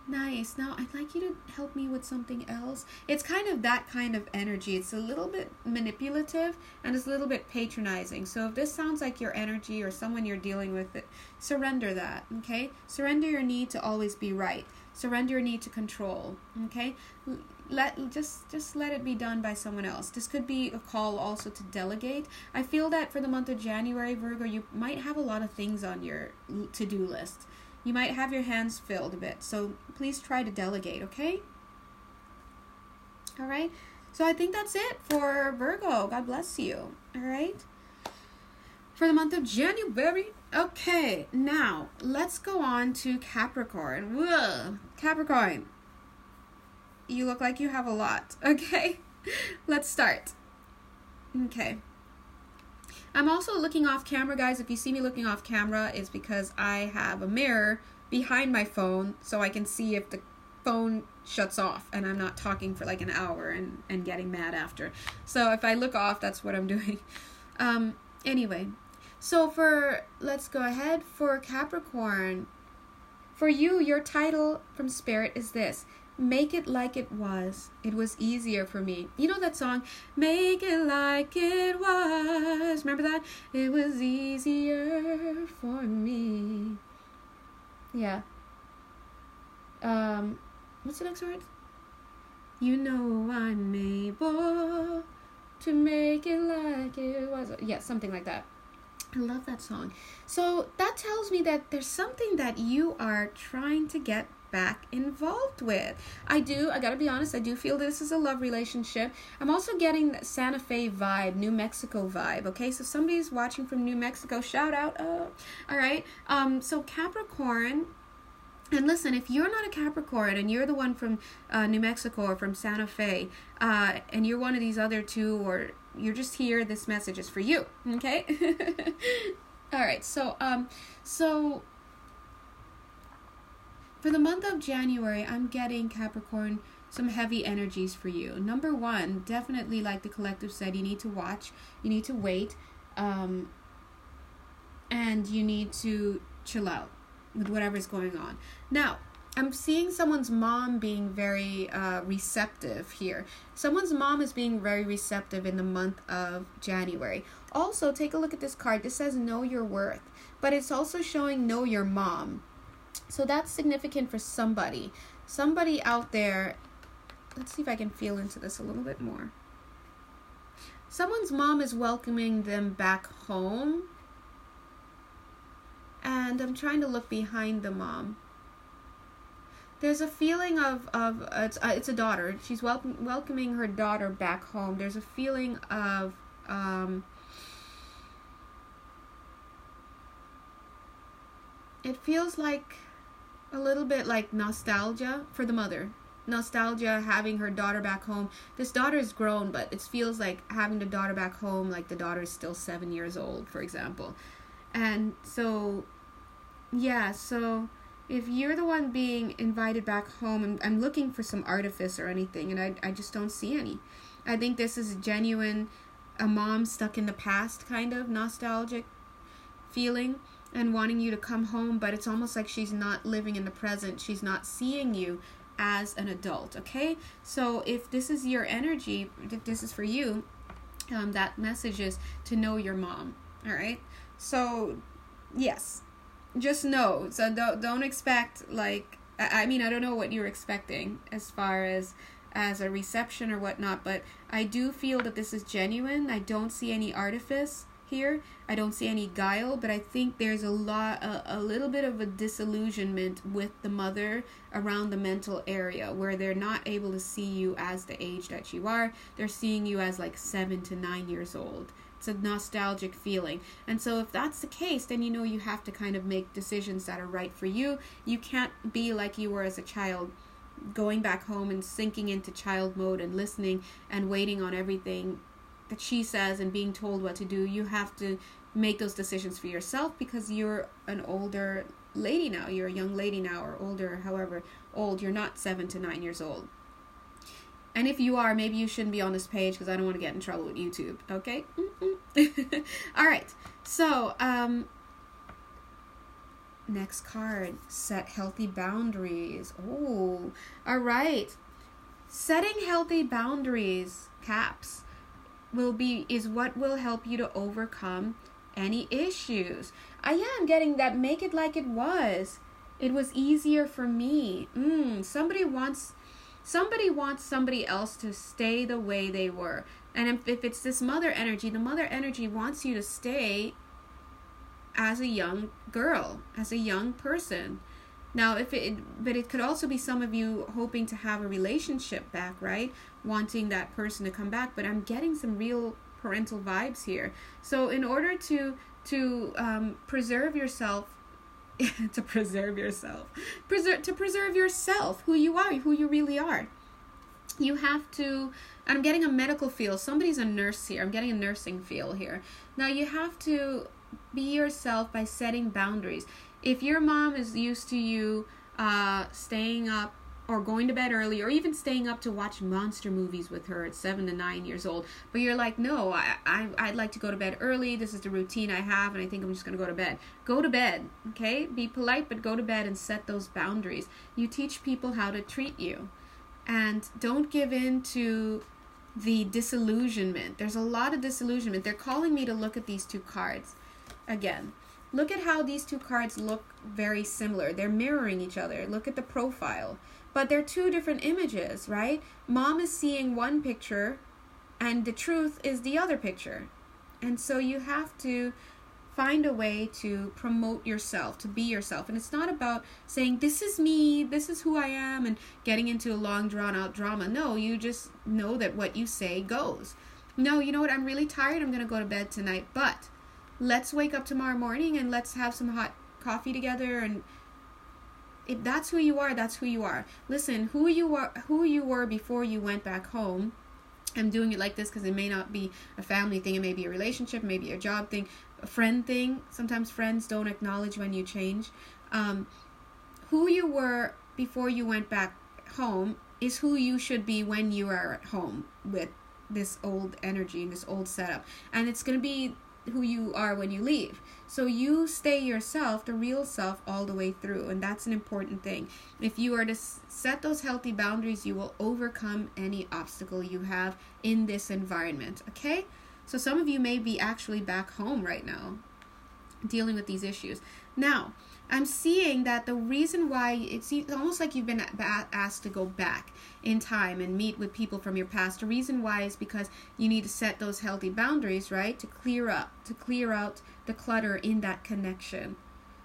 Nice. Now, I'd like you to help me with something else. It's kind of that kind of energy. It's a little bit manipulative and it's a little bit patronizing. So if this sounds like your energy or someone you're dealing with, surrender that, okay? Surrender your need to always be right. Surrender your need to control, okay? Just let it be done by someone else. This could be a call also to delegate. I feel that for the month of January, Virgo, you might have a lot of things on your to-do list. You might have your hands filled a bit, so please try to delegate, okay? All right, so I think that's it for Virgo. God bless you, all right? For the month of January, okay, now let's go on to Capricorn. Whoa, Capricorn, you look like you have a lot, okay? Let's start. Okay. I'm also looking off camera, guys. If you see me looking off camera, it's because I have a mirror behind my phone so I can see if the phone shuts off and I'm not talking for like an hour and getting mad after. So if I look off, that's what I'm doing. Anyway, so let's go ahead for Capricorn. For you, your title from Spirit is this: Make it like it was. It was easier for me. You know that song? Make it like it was. Remember that? It was easier for me. Yeah. What's the next word? You know I'm able to make it like it was. Yeah, something like that. I love that song. So that tells me that there's something that you are trying to get back involved with. I gotta be honest, I do feel this is a love relationship. I'm also getting that Santa Fe vibe, New Mexico vibe, okay? So somebody's watching from New Mexico, shout out. All right. So Capricorn, and listen, if you're not a Capricorn and you're the one from New Mexico or from Santa Fe, and you're one of these other two, or you're just here, this message is for you, okay? All right, so for the month of January, I'm getting, Capricorn, some heavy energies for you. Number one, definitely, like the collective said, you need to watch, you need to wait, and you need to chill out with whatever's going on. Now, I'm seeing someone's mom being very receptive here. Someone's mom is being very receptive in the month of January. Also, take a look at this card. This says know your worth, but it's also showing know your mom. So that's significant for somebody. Somebody out there. Let's see if I can feel into this a little bit more. Someone's mom is welcoming them back home. And I'm trying to look behind the mom. There's a feeling of it's a daughter. She's welcoming her daughter back home. There's a feeling of it feels like a little bit like nostalgia for the mother. Nostalgia, having her daughter back home. This daughter is grown, but it feels like having the daughter back home, like the daughter is still 7 years old, for example. And so, yeah, so if you're the one being invited back home, I'm looking for some artifice or anything, and I just don't see any. I think this is genuine, a mom stuck in the past kind of nostalgic feeling and wanting you to come home, but it's almost like she's not living in the present. She's not seeing you as an adult, okay? So if this is your energy, if this is for you, that message is to know your mom, all right? So, yes, just know. So don't expect, like, I mean, I don't know what you're expecting as far as a reception or whatnot, but I do feel that this is genuine. I don't see any artifice here. I don't see any guile, but I think there's a little bit of a disillusionment with the mother around the mental area, where they're not able to see you as the age that you are. They're seeing you as like 7 to 9 years old. It's a nostalgic feeling. And so if that's the case, then you know you have to kind of make decisions that are right for you. You can't be like you were as a child, going back home and sinking into child mode and listening and waiting on everything that she says and being told what to do. You have to make those decisions for yourself because you're an older lady now. You're a young lady now, or older, however old. You're not 7 to 9 years old. And if you are, maybe you shouldn't be on this page because I don't want to get in trouble with YouTube, okay? All right. So, Next card, set healthy boundaries. Oh, all right. Setting healthy boundaries, caps, is what will help you to overcome any issues. I am getting that. Make it like it was. It was easier for me. Somebody wants somebody else to stay the way they were. And if it's this mother energy, the mother energy wants you to stay as a young girl, as a young person. Now, but it could also be some of you hoping to have a relationship back, right? Wanting that person to come back. But I'm getting some real parental vibes here. So in order to preserve yourself, to preserve yourself, who you are, who you really are, you have to. And I'm getting a medical feel. Somebody's a nurse here. I'm getting a nursing feel here. Now you have to be yourself by setting boundaries. If your mom is used to you staying up or going to bed early, or even staying up to watch monster movies with her at 7 to 9 years old, but you're like, no, I'd like to go to bed early. This is the routine I have, and I think I'm just going to go to bed. Go to bed, okay? Be polite, but go to bed and set those boundaries. You teach people how to treat you. And don't give in to the disillusionment. There's a lot of disillusionment. They're calling me to look at these two cards again. Look at how these two cards look very similar. They're mirroring each other. Look at the profile. But they're two different images, right? Mom is seeing one picture and the truth is the other picture. And so you have to find a way to promote yourself, to be yourself. And it's not about saying, this is me, this is who I am, and getting into a long drawn out drama. No, you just know that what you say goes. No, you know what? I'm really tired. I'm going to go to bed tonight, but let's wake up tomorrow morning and let's have some hot coffee together. And if that's who you are, that's who you are. Listen, who you were before you went back home. I'm doing it like this because it may not be a family thing. It may be a relationship, maybe a job thing, a friend thing. Sometimes friends don't acknowledge when you change. Who you were before you went back home is who you should be when you are at home with this old energy and this old setup. And it's going to be who you are when you leave. So you stay yourself, the real self, all the way through. And that's an important thing. If you are to set those healthy boundaries, you will overcome any obstacle you have in this environment. Okay? So some of you may be actually back home right now dealing with these issues. Now, I'm seeing that the reason why it's almost like you've been asked to go back in time and meet with people from your past. The reason why is because you need to set those healthy boundaries, right? To clear out the clutter in that connection.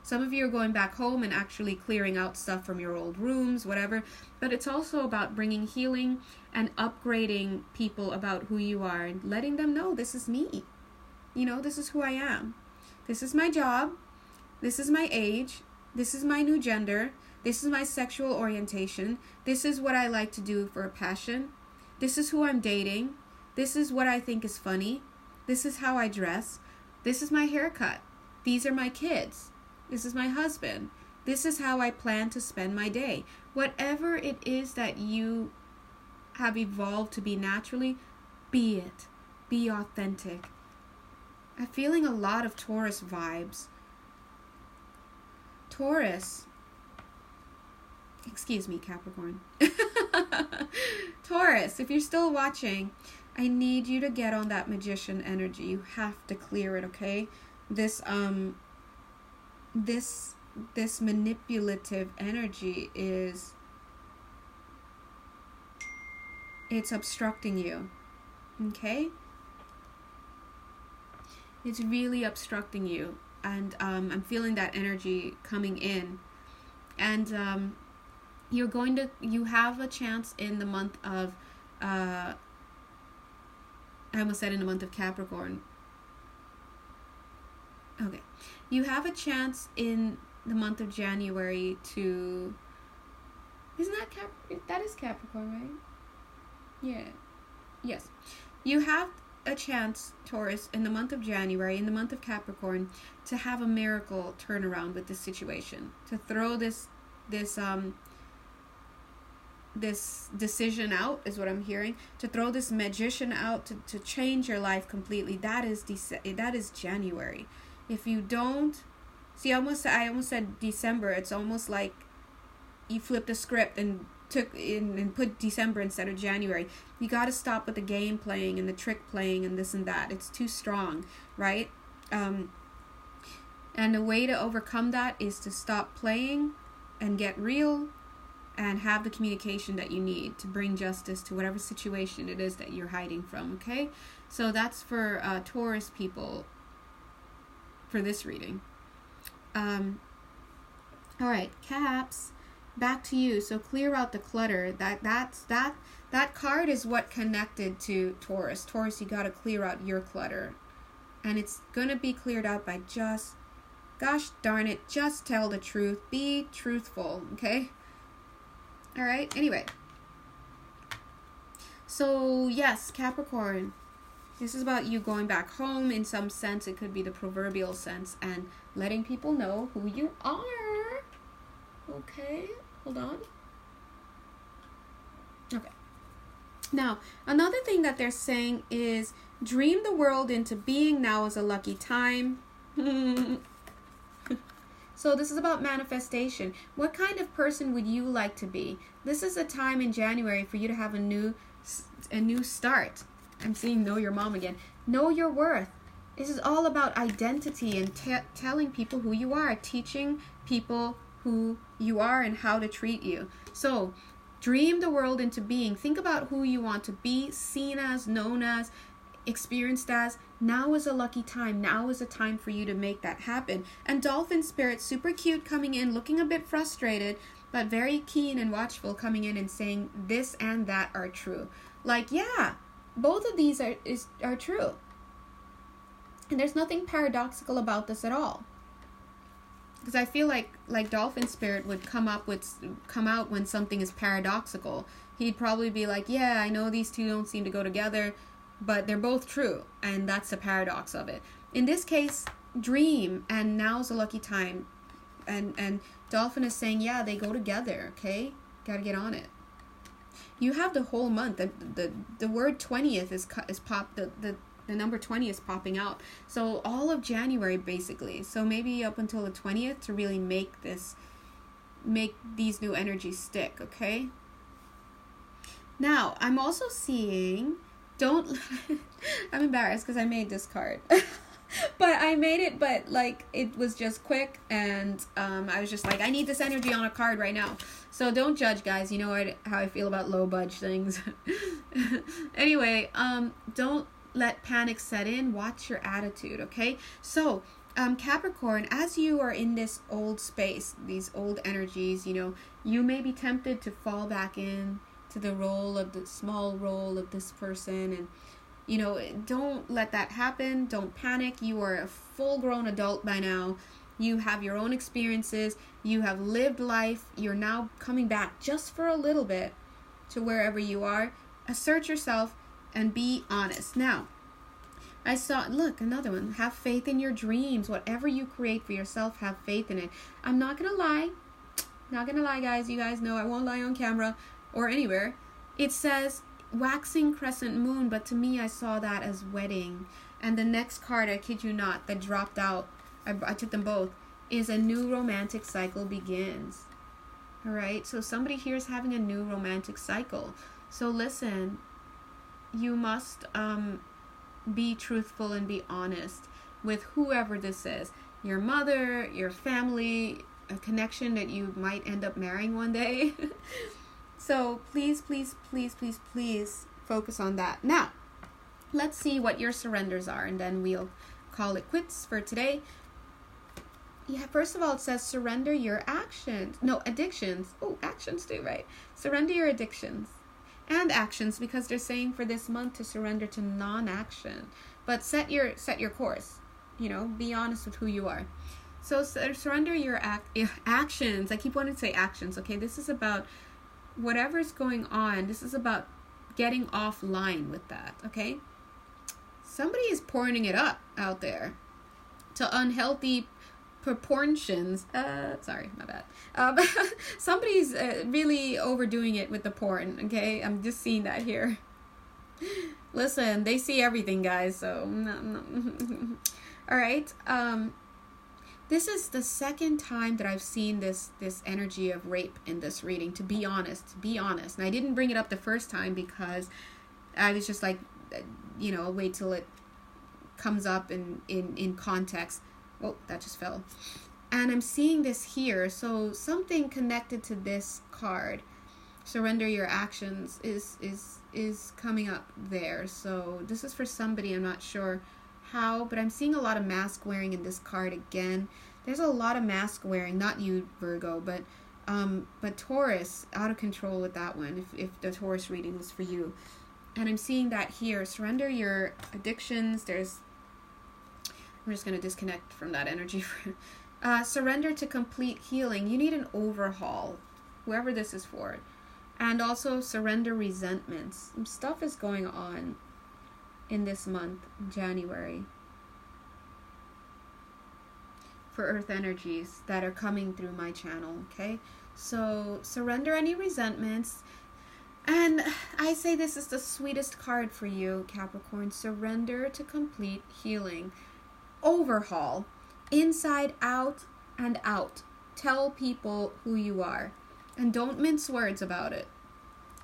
Some of you are going back home and actually clearing out stuff from your old rooms, whatever. But it's also about bringing healing and upgrading people about who you are and letting them know, this is me. You know, this is who I am. This is my job. This is my age. This is my new gender. This is my sexual orientation. This is what I like to do for a passion. This is who I'm dating. This is what I think is funny. This is how I dress. This is my haircut. These are my kids. This is my husband. This is how I plan to spend my day. Whatever it is that you have evolved to be naturally, be it. Be authentic. I'm feeling a lot of Taurus vibes. Taurus. Excuse me, Capricorn. Taurus, if you're still watching, I need you to get on that magician energy. You have to clear it, okay? This manipulative energy it's obstructing you. Okay? It's really obstructing you. And I'm feeling that energy coming in. And you have a chance in the month of, I almost said in the month of Capricorn. Okay. You have a chance in the month of January to, isn't that that is Capricorn, right? Yeah. Yes. You have a chance, Taurus, in the month of January, in the month of Capricorn, to have a miracle turnaround with this situation, to throw this decision out, is what I'm hearing, to throw this magician out, to change your life completely. That is January. If you don't See, I almost said December. It's almost like you flipped the script and took in and put December instead of January. You got to stop with the game playing and the trick playing and this and that. It's too strong, right? And the way to overcome that is to stop playing and get real and have the communication that you need to bring justice to whatever situation it is that you're hiding from, okay? So that's for Taurus people for this reading. All right, Caps, back to you. So clear out the clutter. That card is what connected to Taurus. Taurus, you got to clear out your clutter. And it's going to be cleared out by just, gosh darn it, just tell the truth. Be truthful, okay? All right, anyway. So, yes, Capricorn. This is about you going back home in some sense. It could be the proverbial sense. And letting people know who you are. Okay, hold on. Okay. Now, another thing that they're saying is dream the world into being. Now is a lucky time. So this is about manifestation. What kind of person would you like to be? This is a time in January for you to have a new start. I'm seeing know your mom again. Know your worth. This is all about identity and telling people who you are, teaching people who you are and how to treat you. So dream the world into being. Think about who you want to be, seen as, known as, experienced as. Now is a lucky time. Now is a time for you to make that happen. And Dolphin Spirit, super cute, coming in, looking a bit frustrated, but very keen and watchful, coming in and saying this and that are true. Like, yeah, both of these are true. And there's nothing paradoxical about this at all. Because I feel like Dolphin Spirit would come out when something is paradoxical. He'd probably be like, yeah, I know these two don't seem to go together, but they're both true, and that's the paradox of it. In this case, dream, and now's a lucky time. And Dolphin is saying, yeah, they go together, okay? Gotta get on it. You have the whole month. The word 20th is popped. The number 20 is popping out. So all of January, basically. So maybe up until the 20th to really make these new energies stick, okay? Now, I'm also seeing... I'm embarrassed because I made this card. But I made it, but like it was just quick, and I was just like, I need this energy on a card right now. So don't judge, guys. You know how I feel about low budge things. Anyway, don't let panic set in. Watch your attitude, okay? So Capricorn, as you are in this old space, these old energies, you may be tempted to fall back in to the small role of this person, and don't let that happen. Don't panic. You are a full-grown adult by now. You have your own experiences. You have lived life. You're now coming back just for a little bit to wherever you are. Assert yourself and be honest. Now, look, another one. Have faith in your dreams. Whatever you create for yourself, have faith in it. I'm not gonna lie. Not gonna lie, guys. You guys know I won't lie on camera or anywhere. It says waxing crescent moon, but to me I saw that as wedding. And the next card, I kid you not, that dropped out, I took them both, is a new romantic cycle begins. Alright, so somebody here is having a new romantic cycle. So listen, you must be truthful and be honest with whoever this is. Your mother, your family, a connection that you might end up marrying one day. So please, please, please, please, please focus on that. Now, let's see what your surrenders are, and then we'll call it quits for today. Yeah, first of all, it says surrender your addictions. Oh, actions too, right? Surrender your addictions and actions, because they're saying for this month to surrender to non-action. But set your course. Be honest with who you are. So surrender your actions. I keep wanting to say actions. Okay, this is about whatever's going on. This is about getting offline with that, okay? Somebody is pouring it up out there to unhealthy proportions. Sorry, my bad. Somebody's really overdoing it with the porn, okay? I'm just seeing that here. Listen, they see everything, guys, so... All right. This is the second time that I've seen this energy of rape in this reading, to be honest. And I didn't bring it up the first time because I was just like, you know, I'll wait till it comes up in context. Oh, that just fell. And I'm seeing this here. So something connected to this card, surrender your actions, is coming up there. So this is for somebody, I'm not sure how, but I'm seeing a lot of mask wearing in this card again. There's a lot of mask wearing, not you, Virgo, but Taurus, out of control with that one, if the Taurus reading was for you. And I'm seeing that here. Surrender your addictions. I'm just going to disconnect from that energy. Surrender to complete healing. You need an overhaul, whoever this is for. And also surrender resentments. Some stuff is going on in this month, January, for earth energies that are coming through my channel, okay? So surrender any resentments. And I say this is the sweetest card for you, Capricorn. Surrender to complete healing. Overhaul, inside out and out. Tell people who you are, and don't mince words about it.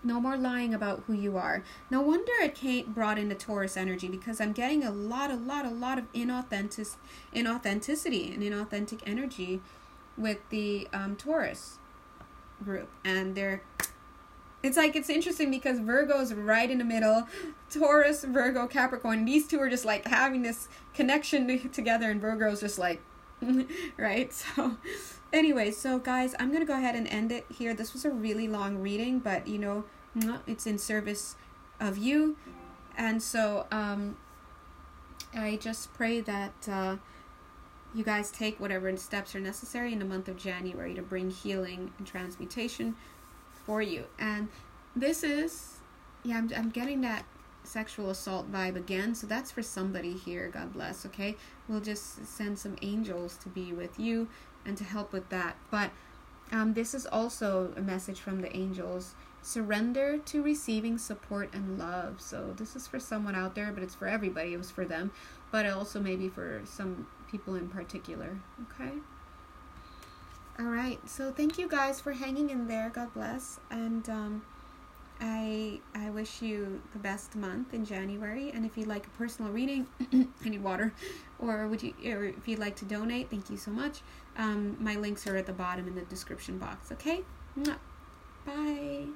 No more lying about who you are. No wonder it brought in the Taurus energy, because I'm getting a lot of inauthenticity and inauthentic energy with the Taurus group. And it's like, it's interesting because Virgo's right in the middle. Taurus, Virgo, Capricorn. These two are just like having this connection together, and Virgo's just like, right? So anyway, so guys, I'm going to go ahead and end it here. This was a really long reading, but you know, it's in service of you. And so I just pray that you guys take whatever steps are necessary in the month of January to bring healing and transmutation for you. And this is, yeah, I'm getting that sexual assault vibe again, so that's for somebody here. God bless. Okay, we'll just send some angels to be with you and to help with that. But this is also a message from the angels. Surrender to receiving support and love. So this is for someone out there, but it's for everybody. It was for them, but also maybe for some people in particular. Okay. All right, so thank you guys for hanging in there. God bless. And I wish you the best month in January. And if you'd like a personal reading, I need water, or if you'd like to donate, thank you so much. My links are at the bottom in the description box. Okay? Bye.